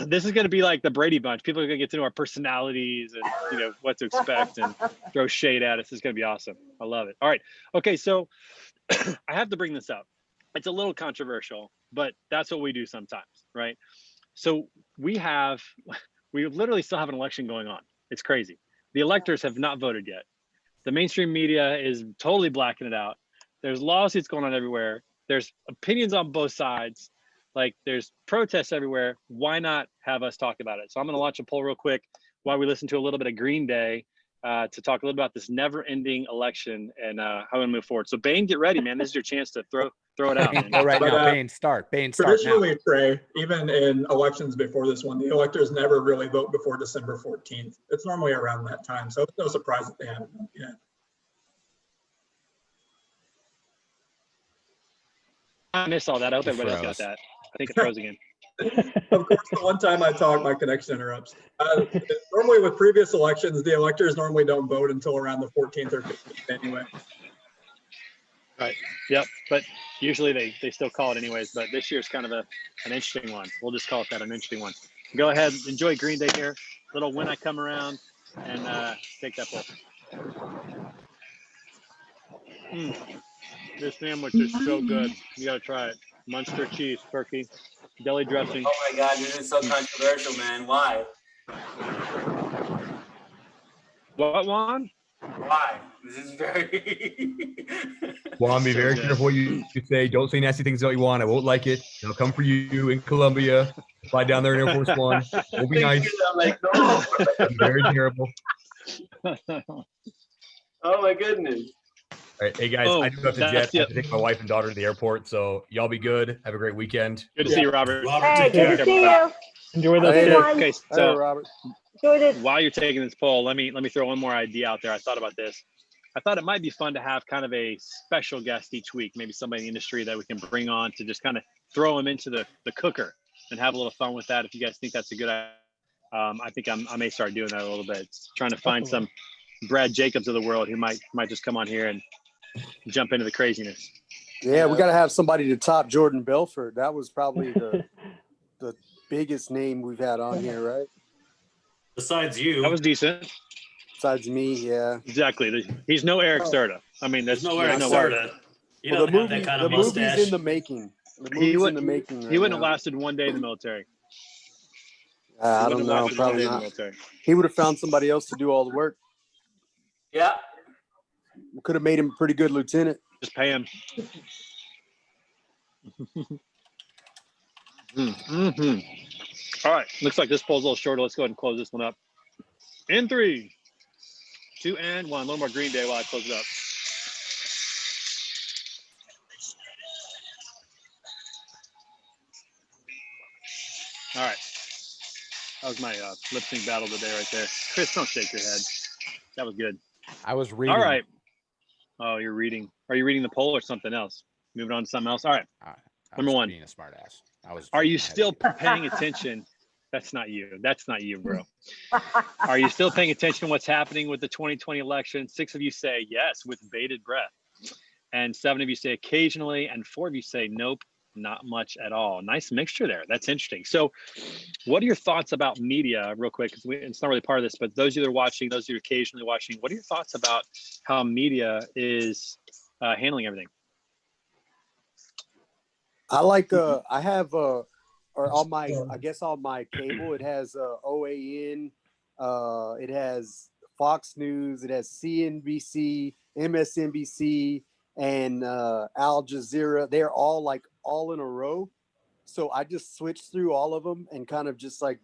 S1: This is going to be like the Brady Bunch. People are going to get to know our personalities and, you know, what to expect and throw shade at us. It's going to be awesome. I love it. All right. Okay. So I have to bring this up. It's a little controversial, but that's what we do sometimes, right? So we literally still have an election going on. It's crazy. The electors have not voted yet. The mainstream media is totally blacking it out. There's lawsuits going on everywhere. There's opinions on both sides. Like, there's protests everywhere. Why not have us talk about it? So I'm going to launch a poll real quick while we listen to a little bit of Green Day to talk a little about this never-ending election and how we move forward. So Bane, get ready, man. This is your chance to throw it out. Man.
S10: Go right now. Bane, start. Bane, start now.
S14: Traditionally, Trey, even in elections before this one, the electors never really vote before December 14th. It's normally around that time, so it's no surprise that they haven't voted yet.
S1: I missed all that. I hope everybody else got that. I think it froze again.
S14: Of course, the one time I talk, my connection interrupts. Normally with previous elections, the electors normally don't vote until around the 14th or 15th anyway.
S1: Right. Yep. But usually they still call it anyways. But this year's kind of an interesting one. We'll just call it that, an interesting one. Go ahead, enjoy Green Day here. Little When I Come Around, and take that poll. This sandwich is so good. You gotta try it. Munster cheese, turkey, deli dressing.
S17: Oh my God, this is so controversial, man. Why?
S1: What, Juan?
S17: Why? This is very.
S3: Juan, be very careful what you say. Don't say nasty things about you want. I won't like it. I'll come for you in Colombia. Fly down there in Air Force One. We'll be nice.
S17: Like, no.
S3: Be very terrible.
S17: Oh my goodness.
S3: All right, hey guys, I do have to jet. I have to take my wife and daughter to the airport, so y'all be good. Have a great weekend.
S1: Good to see you, Robert.
S8: Hey, good to see you.
S6: Enjoy the
S8: Hey,
S1: Okay, so
S12: Robert.
S8: Enjoy this.
S1: while you're taking this poll, let me throw one more idea out there. I thought about this. I thought it might be fun to have kind of a special guest each week, maybe somebody in the industry that we can bring on to just kind of throw them into the cooker and have a little fun with that. If you guys think that's a good idea, I think I may start doing that a little bit. Trying to find some Brad Jacobs of the world who might just come on here and jump into the craziness.
S12: Yeah, we got to have somebody to top Jordan Belfort. That was probably the biggest name we've had on here, right?
S2: Besides you.
S1: That was decent.
S12: Besides me, yeah.
S1: Exactly. He's no Eric Serta. I mean,
S2: There's no Eric Serta. He doesn't have that kind of mustache.
S12: Movie's in the making.
S1: He wouldn't have lasted one day in the military.
S12: I don't know. Probably not. He would have found somebody else to do all the work.
S17: Yeah.
S12: We could have made him a pretty good lieutenant.
S1: Just pay him. All right. Looks like this poll's a little shorter. Let's go ahead and close this one up. In 3, 2, and 1. A little more Green Day while I close it up. All right. That was my lip sync battle today right there. Chris, don't shake your head. That was good.
S10: I was reading.
S1: All right. Oh, you're reading. Are you reading the poll or something else? Moving on to something else. All right. Number one.
S10: Being a smart ass.
S1: Are you still paying attention? That's not you. That's not you, bro. Are you still paying attention to what's happening with the 2020 election? 6 of you say yes with bated breath. And 7 of you say occasionally. And 4 of you say nope, not much at all. Nice mixture there. That's interesting. So what are your thoughts about media, real quick? Because it's not really part of this, but those of you that are watching, those of you occasionally watching, what are your thoughts about how media is handling everything?
S12: I like I have or on my I guess on my cable it has OAN, it has Fox News, it has CNBC, MSNBC, and Al Jazeera. They're all like all in a row. So I just switch through all of them and kind of just like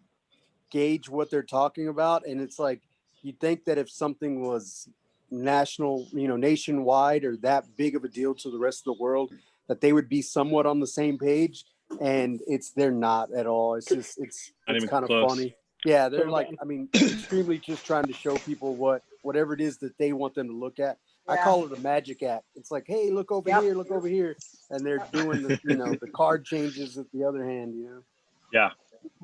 S12: gauge what they're talking about. And it's like you'd think that if something was national, nationwide or that big of a deal to the rest of the world, that they would be somewhat on the same page, and they're not at all. It's just it's kind of funny. Yeah, they're like, I mean, extremely just trying to show people whatever it is that they want them to look at. I call it a magic act. It's like, hey, look over here, look over here, and they're doing the the card changes at the other hand.
S1: Yeah.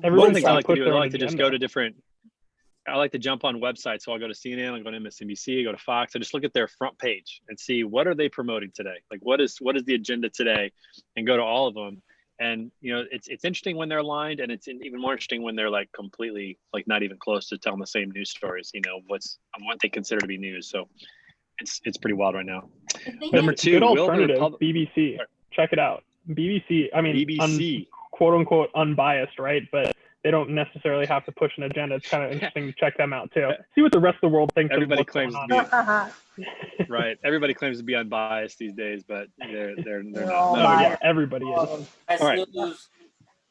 S6: Everyone's
S1: One thing I like to do is I like to
S6: agenda.
S1: just go to different. I like to jump on websites. So I'll go to CNN, I'll go to MSNBC, go to Fox. I just look at their front page and see what are they promoting today. Like what is the agenda today, and go to all of them. And it's interesting when they're aligned, and it's even more interesting when they're like completely like not even close to telling the same news stories. What they consider to be news. So it's pretty wild right now. Number 2,
S6: good alternative. BBC. Check it out. BBC. I mean,
S1: BBC.
S6: Quote unquote unbiased, right? But they don't necessarily have to push an agenda. It's kind of interesting to check them out too. See what the rest of the world thinks.
S1: Everybody
S6: of what's
S1: claims
S6: going
S1: to be right. Everybody claims to be unbiased these days, but they're not.
S6: Oh, yeah, everybody is.
S17: Best
S1: All right.
S17: news,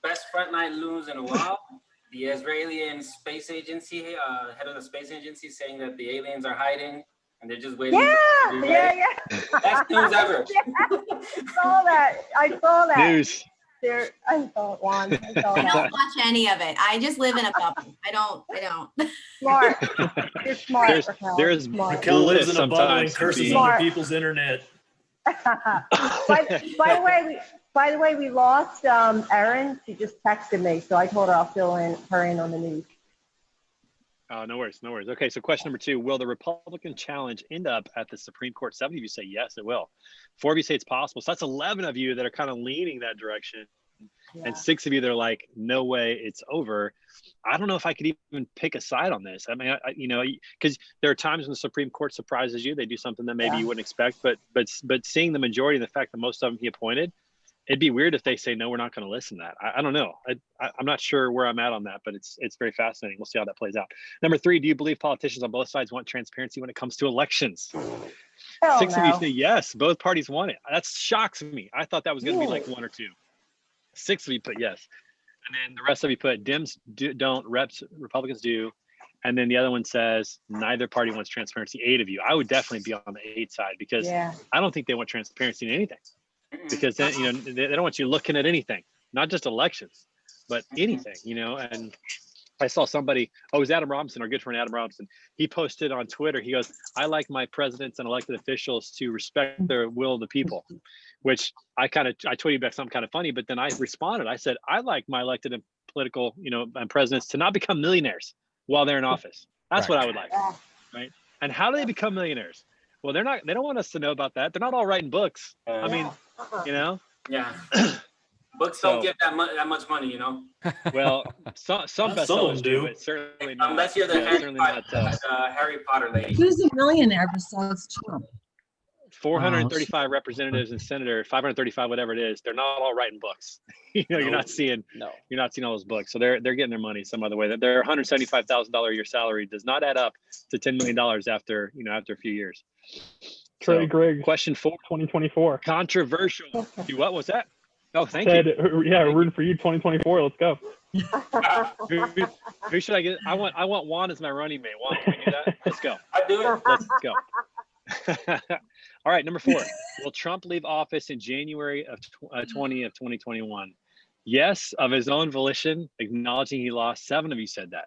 S17: best frontline news in a while. The Israeli and space agency, head of the space agency, saying that the aliens are hiding and they're just waiting.
S8: Yeah.
S17: Best news ever.
S8: I saw that.
S1: News.
S8: I saw it, Juan. I
S4: don't watch any of it. I just live in a bubble. I don't.
S8: Smart. You're smart.
S1: There's
S2: Raquel lives in a bubble and curses other people's internet.
S8: By the way, we lost Erin. She just texted me, so I told her I'll fill her in on the news.
S1: No worries. Okay, so question number 2: will the Republican challenge end up at the Supreme Court? 7 of you say yes, it will. 4 of you say it's possible. So that's 11 of you that are kind of leaning that direction, and 6 of you that are like, no way, it's over. I don't know if I could even pick a side on this. I mean, because there are times when the Supreme Court surprises you. They do something that maybe you wouldn't expect, but seeing the majority, the fact that most of them he appointed, it'd be weird if they say, no, we're not going to listen to that. I don't know. I'm not sure where I'm at on that, but it's very fascinating. We'll see how that plays out. Number 3, do you believe politicians on both sides want transparency when it comes to elections? 6 of you say yes, both parties want it. That shocks me. I thought that was going to be like 1 or 2. 6 of you put yes. And then the rest of you put Dems don't, Republicans do. And then the other one says neither party wants transparency. 8 of you. I would definitely be on the 8 side because I don't think they want transparency in anything. Because then they don't want you looking at anything, not just elections, but anything, and I saw somebody, it was Adam Robinson, our good friend Adam Robinson. He posted on Twitter, he goes, I like my presidents and elected officials to respect the will of the people, which I tweeted back something kind of funny, but then I responded. I said, I like my elected and political, and presidents to not become millionaires while they're in office. That's what I would like, right? And how do they become millionaires? Well, they don't want us to know about that. They're not all writing books. I mean,
S17: Yeah. Books don't get that much money,
S1: Well, some bestsellers do, but certainly not.
S17: Unless you're the Harry Potter lady.
S15: Who's a millionaire besides Trump?
S1: 435 representatives and senators, 535, whatever it is. They're not all writing books. You're not seeing all those books. So they're getting their money some other way. That their $175,000 a year salary does not add up to $10 million after a few years.
S6: Trey Griggs.
S1: Question 4,
S6: 2024.
S1: Controversial. What was that? Oh, thank you.
S6: Yeah, rooting for you, 2024. Let's go.
S1: Who should I get? I want Juan as my running mate. Juan, can we do that? Let's go.
S17: I do it.
S1: Let's go. All right, number 4. Will Trump leave office in January of 2021? Yes, of his own volition, acknowledging he lost. 7 of you said that.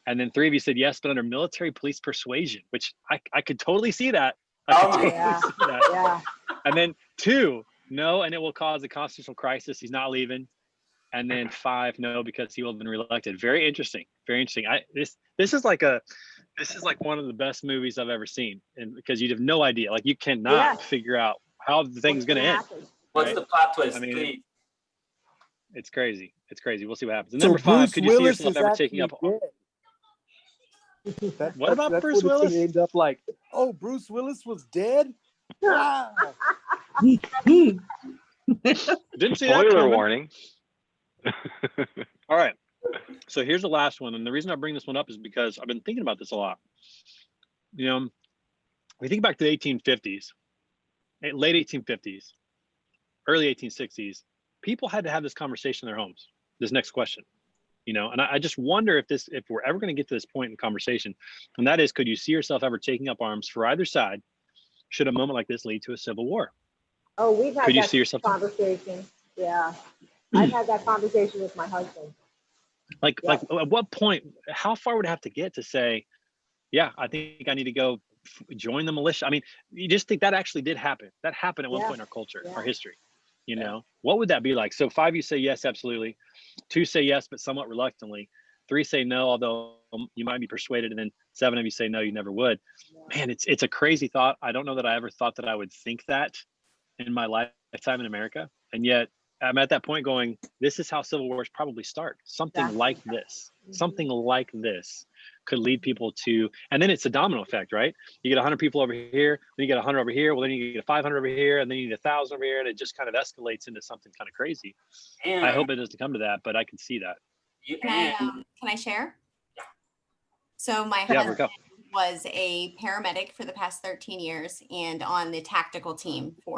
S1: And then 3 of you said yes, but under military police persuasion, which I could totally see that.
S8: Yeah.
S1: And then 2, no, and it will cause a constitutional crisis. He's not leaving. And then 5, no, because he will have been reelected. Very interesting. Very interesting. This is like one of the best movies I've ever seen, and because you have no idea, like you cannot figure out how the thing's going to end.
S17: What's the plot twist?
S1: I mean,
S17: Please.
S1: it's crazy. It's crazy. We'll see what happens. And
S12: So
S1: number 5,
S12: Bruce
S1: could you see
S12: Willis
S1: yourself
S12: is
S1: ever taking up?
S12: actually dead.
S1: What about
S12: that's
S1: Bruce
S12: what it's
S1: Willis?
S12: gonna end up like. Oh, Bruce Willis was dead. Wow.
S1: Didn't see that
S16: Spoiler
S1: coming.
S16: warning.
S1: All right. So here's the last one. And the reason I bring this one up is because I've been thinking about this a lot. You know, we think back to the 1850s, late 1850s, early 1860s, people had to have this conversation in their homes. This next question, you know, and I just wonder if we're ever going to get to this point in conversation, and that is, could you see yourself ever taking up arms for either side should a moment like this lead to a civil war?
S8: Oh, we've had
S1: Could you
S8: that
S1: see yourself
S8: conversation. Yeah. I've had that conversation with my husband.
S1: like at what point, how far would it have to get to say, yeah, I think I need to go join the militia? I mean, you just think that actually did happen. That happened at one point in our culture, our history. You know, what would that be like? So 5, you say yes, absolutely. 2 say yes, but somewhat reluctantly. 3 say no, although you might be persuaded. And then 7 of you say no, you never would. Man, it's a crazy thought. I don't know that I ever thought that I would think that in my lifetime in America. And yet I'm at that point going, this is how civil wars probably start. Something like this. Something like this could lead people to, and then it's a domino effect, right? You get 100 people over here, then you get 100 over here, well, then you get 500 over here, and then you get 1,000 over here, and it just kind of escalates into something kind of crazy. I hope it doesn't come to that, but I can see that.
S4: Can I share? So my husband was a paramedic for the past 13 years and on the tactical team for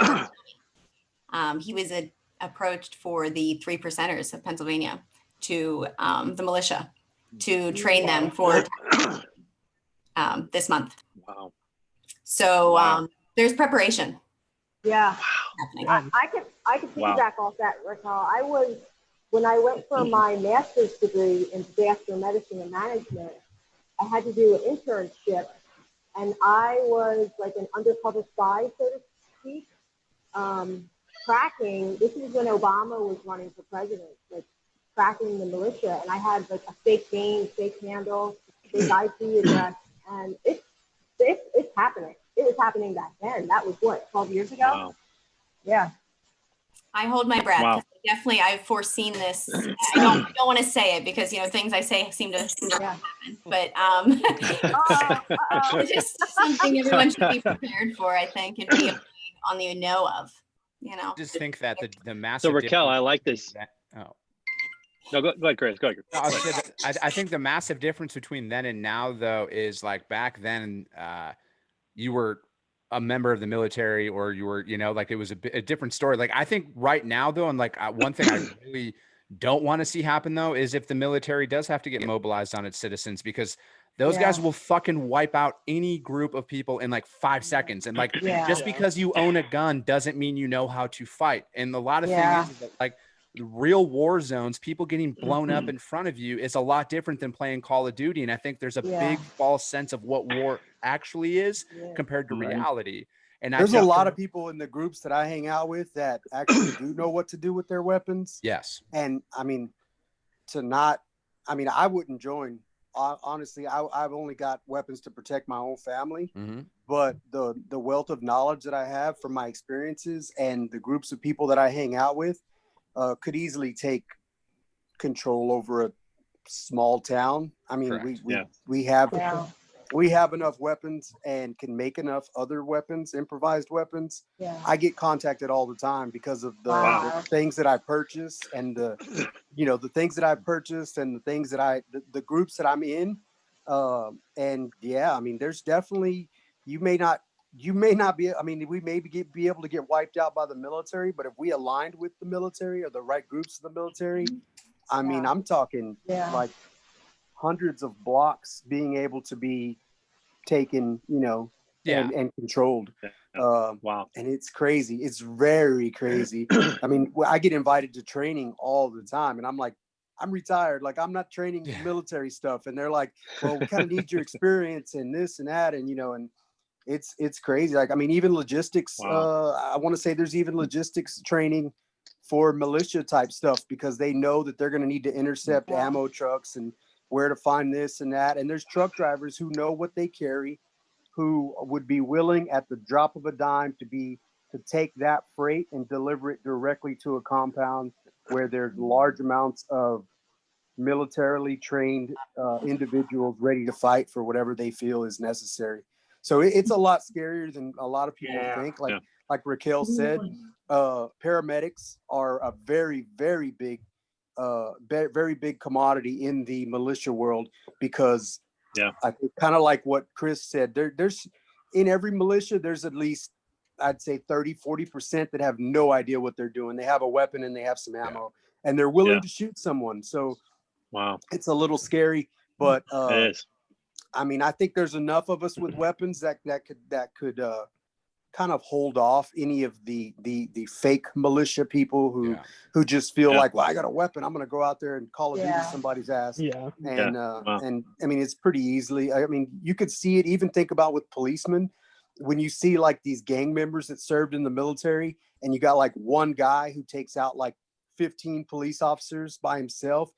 S4: he was approached for the 3 percenters of Pennsylvania to the militia to train them for this month.
S1: Wow.
S4: So there's preparation.
S8: Yeah.
S4: Happening.
S8: I can piggyback off that, Raquel. When I went for my master's degree in vascular medicine and management, I had to do an internship, and I was like an undercover spy, so to speak, tracking. This is when Obama was running for president, like tracking the militia, and I had like a fake name, fake handle, fake IP address, and it's happening. It was happening back then. That was what, 12 years ago?
S1: Wow.
S8: Yeah.
S4: I hold my breath.
S1: Wow.
S4: Definitely, I've foreseen this. I don't want to say it because things I say seem to happen. But it's just something everyone should be prepared for, I think, and be on the know of.
S10: I just think that the massive.
S1: So Raquel, I like this. No, go ahead, Chris. Go ahead.
S10: I think the massive difference between then and now, though, is like back then, you were a member of the military, or you were, like it was a different story. Like I think right now, though, and like one thing I really don't want to see happen, though, is if the military does have to get mobilized on its citizens, because those guys will fucking wipe out any group of people in like 5 seconds. And like, just because you own a gun doesn't mean you know how to fight. And a lot of things is that, like, real war zones, people getting blown up in front of you is a lot different than playing Call of Duty. And I think there's a big false sense of what war actually is compared to reality. And
S12: there's a lot of people in the groups that I hang out with that actually do know what to do with their weapons.
S10: Yes.
S12: And I mean, I wouldn't join. Honestly, I've only got weapons to protect my own family, but the wealth of knowledge that I have from my experiences and the groups of people that I hang out with could easily take control over a small town. I mean, we have enough weapons and can make enough other weapons, improvised weapons.
S8: Yeah.
S12: I get contacted all the time because of the things that I purchase and the things that I purchased and the things that the groups that I'm in. And yeah, I mean, there's definitely, you may not be, I mean, we may be able to get wiped out by the military, but if we aligned with the military or the right groups of the military, I mean, I'm talking like hundreds of blocks being able to be taken, and controlled.
S1: Wow.
S12: And it's crazy. It's very crazy. I mean, I get invited to training all the time, and I'm like, I'm retired. Like, I'm not training military stuff. And they're like, well, we kind of need your experience and this and that. And, and it's crazy. Like, I mean, even logistics, I want to say there's even logistics training for militia type stuff, because they know that they're going to need to intercept ammo trucks and where to find this and that. And there's truck drivers who know what they carry, who would be willing at the drop of a dime to take that freight and deliver it directly to a compound where there's large amounts of militarily trained individuals ready to fight for whatever they feel is necessary. So it's a lot scarier than a lot of people think. Like Raquel said, paramedics are a very, very big, very big commodity in the militia world, because I think, kind of like what Chris said, there's in every militia, there's at least, I'd say 30-40% that have no idea what they're doing. They have a weapon and they have some ammo and they're willing to shoot someone. So it's a little scary, but
S1: it is.
S12: I mean, I think there's enough of us with weapons that could kind of hold off any of the fake militia people who just feel like, well, I got a weapon, I'm going to go out there and Call of Duty somebody's ass. And I mean, it's pretty easily. I mean, you could see it. Even think about with policemen, when you see like these gang members that served in the military, and you got like one guy who takes out like 15 police officers by himself.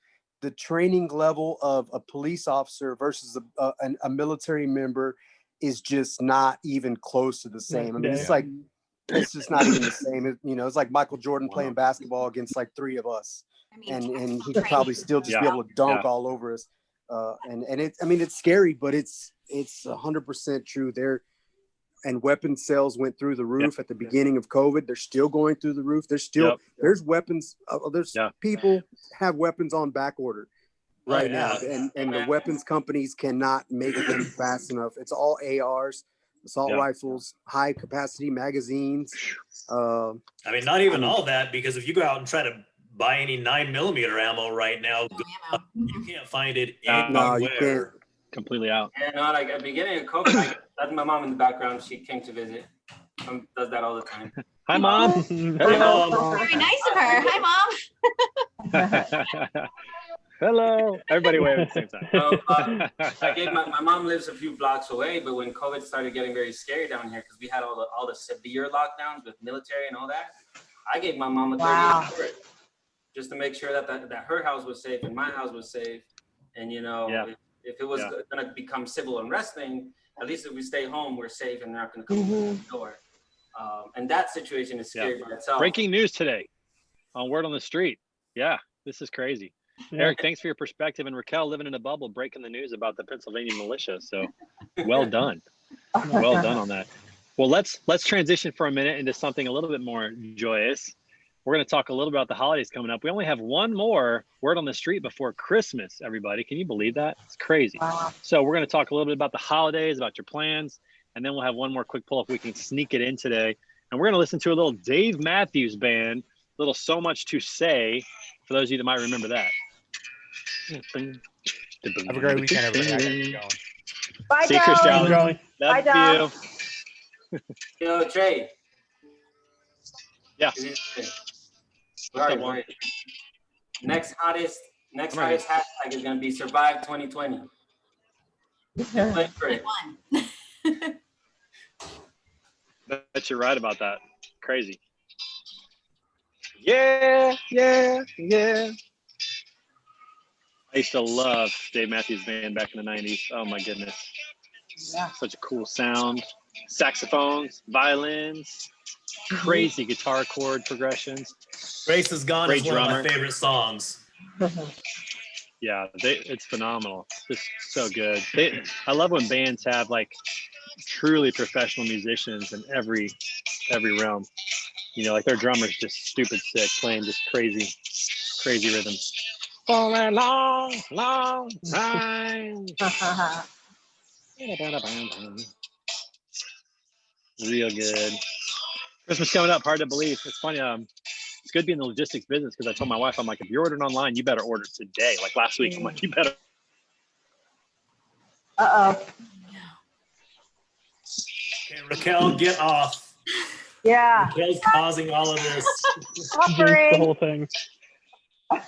S12: The training level of a police officer versus a military member is just not even close to the same. I mean, it's like, it's just not even the same. You know, it's like Michael Jordan playing basketball against like three of us, and he could probably still just be able to dunk all over us. And it's, I mean, it's scary, but it's 100% true. And weapon sales went through the roof at the beginning of COVID. They're still going through the roof. There's still there's weapons. There's people have weapons on back order right now, and the weapons companies cannot make them fast enough. It's all ARs, assault rifles, high capacity magazines.
S2: I mean, not even all that, because if you go out and try to buy any 9mm ammo right now, you can't find it anywhere.
S12: No, you can't.
S1: Completely out.
S17: Yeah, no, like at the beginning of COVID, that's my mom in the background. She came to visit. Does that all the time.
S1: Hi, Mom.
S4: Hello. Very nice of her. Hi, Mom.
S1: Hello. Everybody wave at the same time.
S17: So, I gave my mom lives a few blocks away, but when COVID started getting very scary down here, because we had all the severe lockdowns with military and all that, I gave my mom a 38 for it, just to make sure that her house was safe and my house was safe. And you know, if it was going to become civil unrest thing, at least if we stay home, we're safe and they're not going to come to the door. And that situation is scary by itself.
S1: Breaking news today on Word on the Street. Yeah, this is crazy. Eric, thanks for your perspective. And Raquel, living in a bubble, breaking the news about the Pennsylvania militia. So well done. Well done on that. Well, let's transition for a minute into something a little bit more joyous. We're going to talk a little about the holidays coming up. We only have one more Word on the Street before Christmas, everybody. Can you believe that? It's crazy. So we're going to talk a little bit about the holidays, about your plans, and then we'll have one more quick pull if we can sneak it in today. And we're going to listen to a little Dave Matthews Band, little So Much to Say, for those of you that might remember that.
S10: Have a great weekend, everybody.
S8: Bye,
S1: See you, Chris Allen.
S8: Bye,
S1: Love
S8: Dom.
S1: you.
S17: Yo, Trey.
S1: Yeah.
S17: Right. Next hottest hashtag is gonna be Survive 2020. Wait for it.
S1: Bet you're right about that. Crazy. Yeah. I used to love Dave Matthews Band back in the 90s. Oh my goodness.
S15: Yeah.
S1: Such a cool sound. Saxophones, violins, crazy guitar chord progressions.
S2: Grace is Gone
S1: Great
S2: is one of
S1: drummer.
S2: my favorite songs.
S1: Yeah, it's phenomenal. It's just so good. I love when bands have like truly professional musicians in every realm. You know, like their drummer's just stupid sick, playing just crazy rhythms. For a long time. Real good. Christmas coming up, hard to believe. It's funny. It's good to be in the logistics business, because I told my wife, I'm like, if you're ordering online, you better order today. Like last week, I'm like, you better.
S8: Uh-oh.
S2: Okay, Raquel, get off.
S8: Yeah.
S2: Raquel's causing all of this.
S6: The whole thing.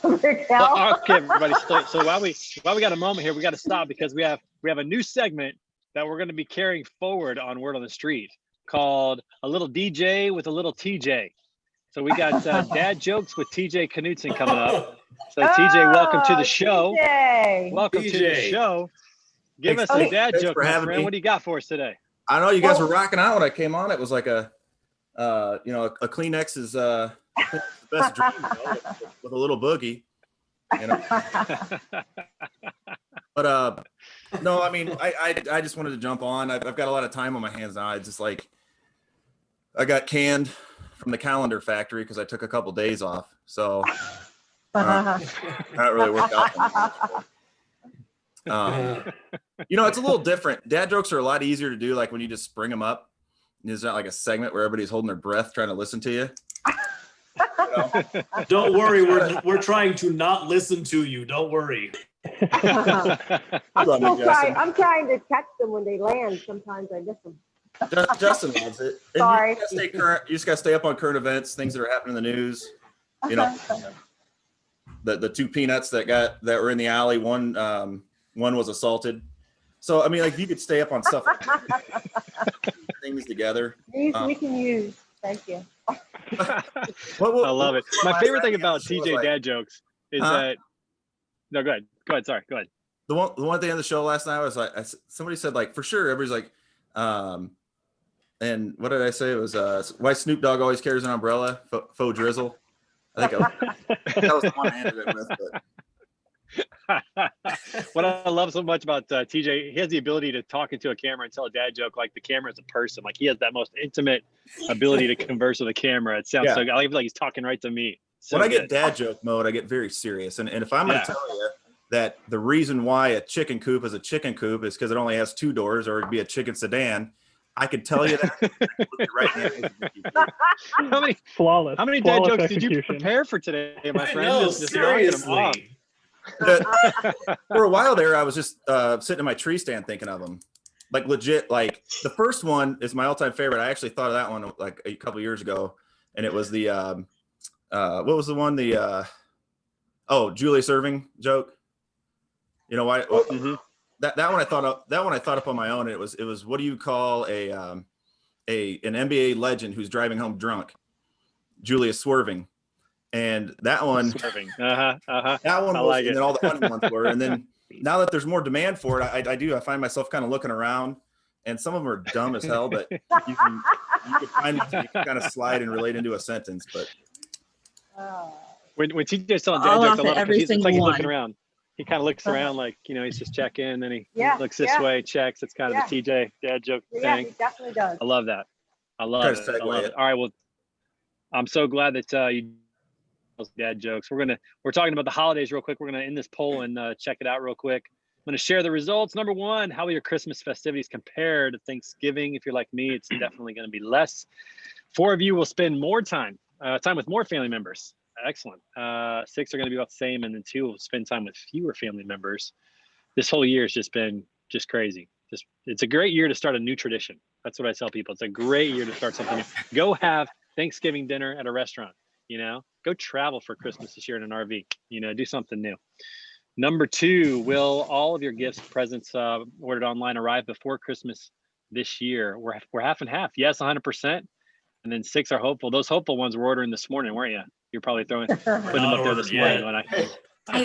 S8: Raquel.
S1: Okay, everybody. So while we got a moment here, we got to stop, because we have a new segment that we're going to be carrying forward on Word on the Street called A Little DJ with a Little TJ. So we got dad jokes with TJ Knudson coming up. So TJ, welcome to the show.
S8: TJ.
S1: Welcome to the show. Give us
S18: Thanks-
S1: a dad
S18: thanks
S1: joke,
S18: for
S1: my
S18: having
S1: friend.
S18: me.
S1: What do you got for us today?
S18: I know you guys were rocking out when I came on. It was like a Kleenex is the best dream, with a little boogie, But no, I mean, I just wanted to jump on. I've got a lot of time on my hands now. I got canned from the calendar factory because I took a couple days off. So not really worked out for me. It's a little different. Dad jokes are a lot easier to do, like when you just bring them up. It's not like a segment where everybody's holding their breath trying to listen to you.
S2: Don't worry, we're trying to not listen to you. Don't worry.
S8: I'm trying to catch them when they land. Sometimes I miss them.
S18: Justin loves it. And
S8: Sorry.
S18: You just got to stay up on current events, things that are happening in the news. The two peanuts that were in the alley. One was assaulted. So I mean, like, you could stay up on stuff like that, things together.
S8: These we can use. Thank you.
S1: I love it. My favorite thing about TJ dad jokes is that. No, go ahead. Go ahead. Sorry. Go ahead.
S18: The one thing on the show last night was like, somebody said, like, for sure, everybody's like, and what did I say? It was why Snoop Dogg always carries an umbrella, faux drizzle. I think that was the one I ended it with. But.
S1: What I love so much about TJ, he has the ability to talk into a camera and tell a dad joke like the camera is a person. Like, he has that most intimate ability to converse with a camera. It sounds so. I feel like he's talking right to me. So
S18: when I get dad joke mode, I get very serious. And if I'm going to tell you that the reason why a chicken coop is a chicken coop is because it only has two doors, or it'd be a chicken sedan, I could tell you that.
S6: Flawless.
S1: How many
S6: Flawless
S1: dad jokes
S6: execution.
S1: did you prepare for today, my friend?
S2: No,
S1: Just knocking them off.
S18: For a while there, I was just sitting in my tree stand thinking of them. Like, legit, like, the first one is my all-time favorite. I actually thought of that one like a couple of years ago, and it was the what was the one? Julius Erving joke. You know why? That one I thought up on my own. It was what do you call an NBA legend who's driving home drunk? Julius Swerving. And that one, that one was, and then all the funny ones were. And then now that there's more demand for it, I find myself kind of looking around, and some of them are dumb as hell, but you can find you can kind of slide and relate into a sentence. But
S1: when TJ's telling dad jokes, I love it because it's like he's looking around. He kind of looks around like, he's just checking, then he looks this way, checks. It's kind of the TJ dad joke thing.
S8: Yeah, he definitely does.
S1: I love that. I love it. All right, well, I'm so glad that you dad jokes. We're talking about the holidays real quick. We're gonna end this poll and check it out real quick. I'm gonna share the results. Number one, how will your Christmas festivities compare to Thanksgiving? If you're like me, it's definitely gonna be less. 4 of you will spend more time with more family members. Excellent. 6 are gonna be about the same, and then 2 will spend time with fewer family members. This whole year has just been crazy. It's a great year to start a new tradition. That's what I tell people. It's a great year to start something new. Go have Thanksgiving dinner at a restaurant. Go travel for Christmas this year in an RV, do something new. Number 2, will all of your gifts, presents ordered online arrive before Christmas this year? We're half and half. Yes, 100%. And then 6 are hopeful. Those hopeful ones were ordering this morning, weren't you? You're probably putting them up there this morning. When
S4: I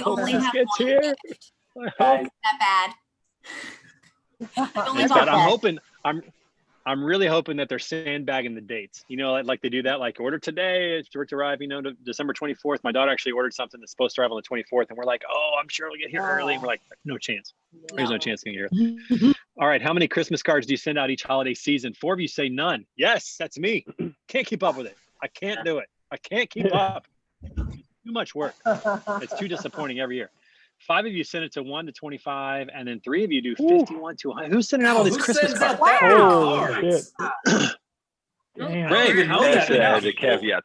S4: only have one
S1: here.
S4: gift. That bad.
S1: It's bad. I'm hoping. I'm really hoping that they're sandbagging the dates. Like they do that, like order today, it's to arrive, to December 24th. My daughter actually ordered something that's supposed to arrive on the 24th. And we're like, I'm sure it'll get here early. And we're like, no chance. There's no chance it's gonna get here. All right. How many Christmas cards do you send out each holiday season? 4 of you say none. Yes, that's me. Can't keep up with it. I can't do it. I can't keep up. Too much work. It's too disappointing every year. 5 of you send it to 1 to 25, and then 3 of you do 51 to 100. Who's sending out all these Christmas cards?
S6: Cards?
S1: Greg,
S16: the caveat.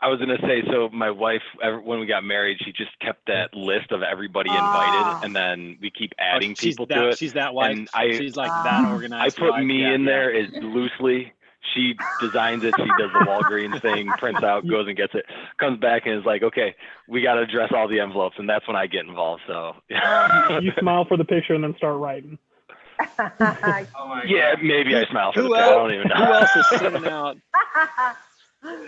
S16: I was gonna say, so my wife, when we got married, she just kept that list of everybody invited, and then we keep adding people to it.
S1: She's that wife.
S16: And
S1: she's like that organized.
S16: I put me in there as loosely. She designs it. She does the Walgreens thing, prints out, goes and gets it, comes back and is like, okay, we got to address all the envelopes. And that's when I get involved. So
S6: you smile for the picture and then start writing.
S17: Oh my
S16: Yeah,
S17: God.
S16: maybe I smile for the
S1: Who
S16: pet. I
S1: else?
S16: don't even know.
S1: Who else is sending out?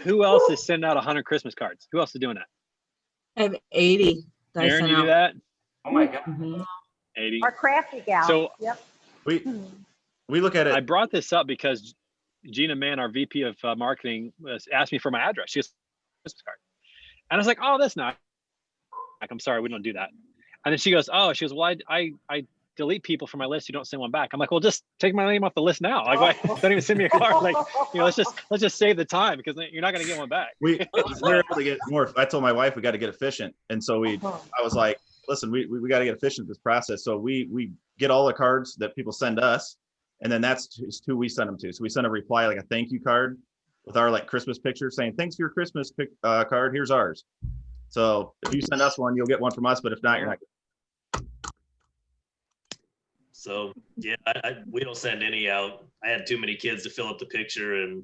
S1: Who else is sending out 100 Christmas cards? Who else is doing that?
S15: I have 80. that I
S1: Aaron,
S15: sent
S1: you do
S15: out.
S1: that?
S17: Oh my God.
S15: Mhm.
S1: 80.
S8: Our crafty gal.
S1: So
S8: Yep.
S18: We look at
S1: I
S18: it.
S1: brought this up because Gina Mann, our VP of marketing, asked me for my address. She has a Christmas card, and I was like, "Oh, that's not." Like, I'm sorry, we don't do that. And then she goes, "Oh," she goes, "Well, I delete people from my list who don't send one back." I'm like, "Well, just take my name off the list now. Like, why don't even send me a card? Like, let's just save the time because you're not going to get one back."
S18: We're able to get more. I told my wife we got to get efficient, and so I was like, listen, we got to get efficient with this process. So we get all the cards that people send us, and then that's who we send them to. So we send a reply, like a thank you card with our like Christmas picture saying, "Thanks for your Christmas card. Here's ours." So if you send us one, you'll get one from us. But if not, you're not.
S2: So yeah, we don't send any out. I had too many kids to fill up the picture, and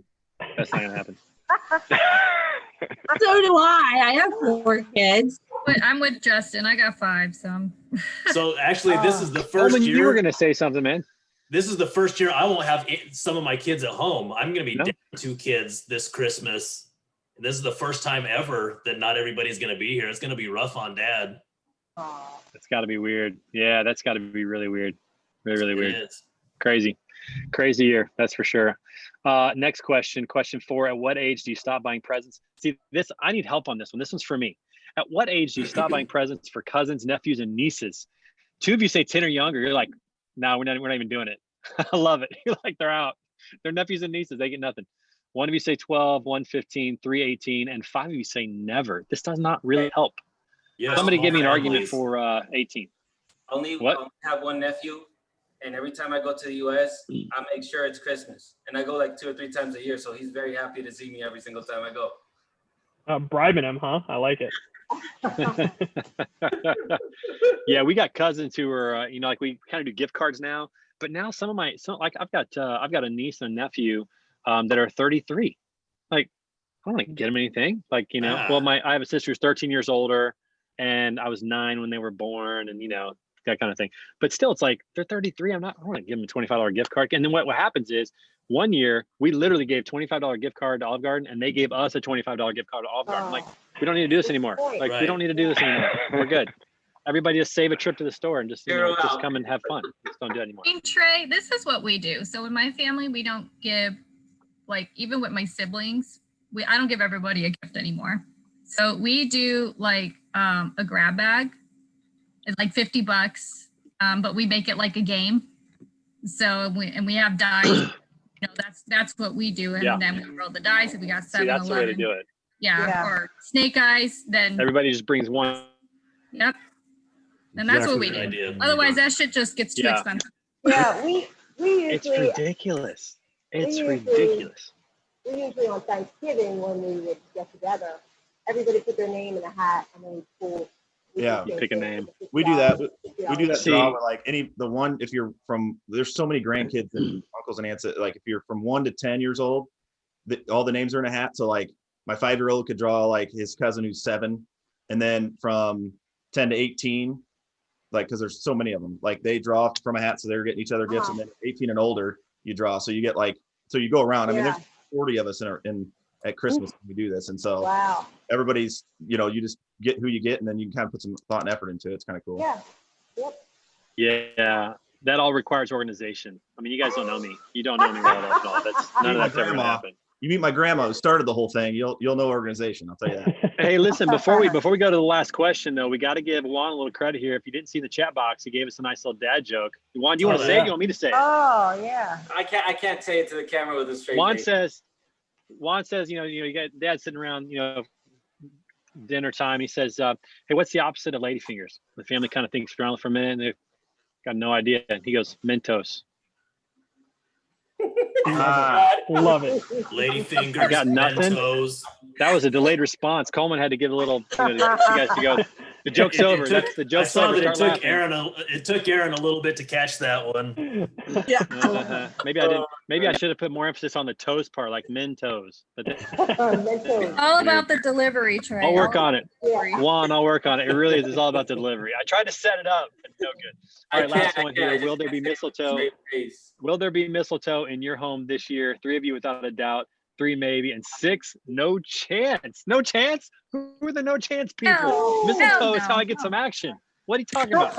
S1: that's not gonna happen.
S15: So do I. I have 4 kids.
S13: But I'm with Justin. I got 5, so.
S2: So actually, this is the first
S1: Coleman,
S2: year.
S1: you were gonna say something, man.
S2: This is the first year I won't have some of my kids at home. I'm going to be down 2 kids this Christmas. And this is the first time ever that not everybody's going to be here. It's going to be rough on Dad.
S1: That's got to be weird. Yeah, that's got to be really weird. Really weird.
S2: It is.
S1: Crazy year. That's for sure. Next question. Question 4. At what age do you stop buying presents? See, I need help on this one. This one's for me. At what age do you stop buying presents for cousins, nephews, and nieces? 2 of you say 10 or younger. You're like, no, we're not even doing it. I love it. You're like, they're out. They're nephews and nieces. They get nothing. 1 of you say 12, 1 15, 3 18, and 5 of you say never. This does not really help.
S2: Yes,
S1: Somebody
S2: small
S1: give me an
S2: families.
S1: argument for 18.
S17: Only
S1: What?
S17: I have one nephew, and every time I go to the U.S., I make sure it's Christmas, and I go like 2 or 3 times a year. So he's very happy to see me every single time I go.
S6: Bribing him, huh? I like it.
S1: Yeah, we got cousins who are, like we kind of do gift cards now. But now like I've got a niece and a nephew that are 33. Like, I don't want to get them anything. Like, well, I have a sister who's 13 years older, and I was 9 when they were born, and that kind of thing. But still, it's like they're 33. I don't want to give them a $25 gift card. And then what happens is, one year we literally gave $25 gift card to Olive Garden, and they gave us a $25 gift card to Olive Garden. Like, we don't need to do this anymore. Like, we don't need to do this anymore. We're good. Everybody just save a trip to the store and just just come and have fun. Just don't do it anymore.
S13: Trey, this is what we do. So in my family, we don't give, like, even with my siblings, I don't give everybody a gift anymore. So we do like a grab bag. It's like $50, but we make it like a game. So we have dice. That's what we do, and then we roll the dice. If we got 7,
S1: that's
S13: 11.
S1: the way to do it.
S13: Yeah, or snake eyes. Then
S1: everybody just brings one.
S13: Yep. And that's what we do.
S2: Idea.
S13: Otherwise, that shit just gets too expensive.
S8: Yeah, we usually.
S1: It's ridiculous. Ridiculous.
S8: We usually on Thanksgiving when we would get together, everybody put their name in a hat and then we pull.
S18: Yeah,
S1: you pick a name.
S18: We do that. We do that draw with like if you're from, there's so many grandkids and uncles and aunts that, like, if you're from 1 to 10 years old, all the names are in a hat. So like my 5-year-old could draw like his cousin who's 7, and then from 10 to 18, like, because there's so many of them, like they draw from a hat, so they're getting each other gifts, and then 18 and older you draw, so you get like, so you go around. I mean, there's 40 of us at Christmas when we do this, and so everybody's, you just get who you get, and then you can kind of put some thought and effort into it. It's kind of cool.
S1: Yeah, that all requires organization. I mean, you guys don't know me. You don't know me well enough at all. None of that's ever gonna happen.
S18: You meet my grandma who started the whole thing. You'll know organization. I'll tell you that.
S1: Hey, listen, before we go to the last question though, we got to give Juan a little credit here. If you didn't see the chat box, he gave us a nice little dad joke. Juan, do you want to say it? You want me to say it?
S8: Oh yeah.
S17: I can't say it to the camera with a straight
S1: Juan
S17: face.
S1: says, you got dad sitting around, dinner time. He says, hey, what's the opposite of ladyfingers? The family kind of thinks around for a minute, and they've got no idea. And he goes, Mentos.
S6: Love it.
S2: Lady fingers,
S1: I got nothing.
S2: Mentos.
S1: That was a delayed response. Coleman had to give a little, you guys to go. The joke's over. That's the
S2: I
S1: joke's
S2: saw
S1: over.
S2: that
S1: Start
S2: it took
S1: laughing.
S2: it took Aaron a little bit to catch that one.
S15: Yeah.
S1: Maybe I didn't. Maybe I should have put more emphasis on the toes part, like Mentos. But
S13: All about the delivery tray.
S1: I'll work on it.
S8: Yeah.
S1: Juan, I'll work on it. It really is. It's all about the delivery. I tried to set it up, but no good. All right, last one here. Will there be mistletoe? Will there be mistletoe in your home this year? 3 of you without a doubt. 3 maybe, and 6 no chance. No chance? Who are the no chance people?
S13: No,
S1: Mistletoe is
S13: no,
S1: how I get some action. What are you talking about?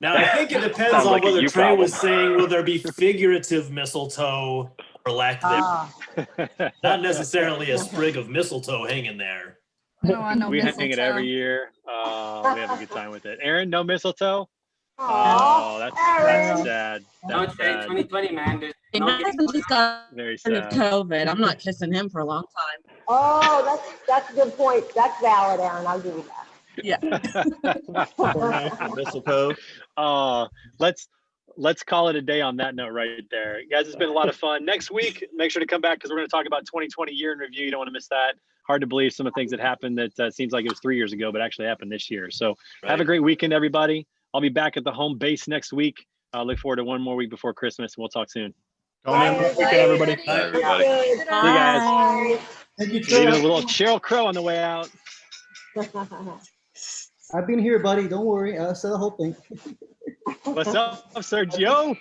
S2: Now I think it depends
S16: Sounds
S2: on
S16: like a
S2: whether
S16: you
S2: Trey was
S16: problem.
S2: saying will there be figurative mistletoe or lack thereof. Not necessarily a sprig of mistletoe hanging there.
S13: I don't want no
S1: We
S13: mistletoe.
S1: hang it every year. We have a good time with it. Aaron, no mistletoe?
S8: Aw,
S1: Oh, that's
S8: Aaron.
S1: sad.
S17: No,
S1: That's
S17: Trey,
S1: sad.
S17: 2020, man. There's
S15: And
S17: no
S15: my
S17: getting
S15: husband just got
S1: Very
S15: rid of
S1: sad.
S15: COVID. I'm not kissing him for a long time.
S8: Oh, that's a good point. That's valid, Aaron. I'll give you that.
S15: Yeah.
S18: Mistletoe.
S1: Let's call it a day on that note right there. Guys, it's been a lot of fun. Next week, make sure to come back because we're going to talk about 2020 year in review. You don't want to miss that. Hard to believe some of the things that happened that seems like it was 3 years ago, but actually happened this year. So have a great weekend, everybody. I'll be back at the home base next week. I look forward to one more week before Christmas. We'll talk soon.
S8: Bye,
S6: Everybody.
S16: Bye, everybody.
S8: Good.
S1: See you guys.
S8: Bye.
S19: Thank you,
S1: Leaving a
S19: Trey.
S1: little Sheryl Crow on the way out.
S19: I've been here, buddy. Don't worry. I said the whole thing.
S1: What's up, Sergio?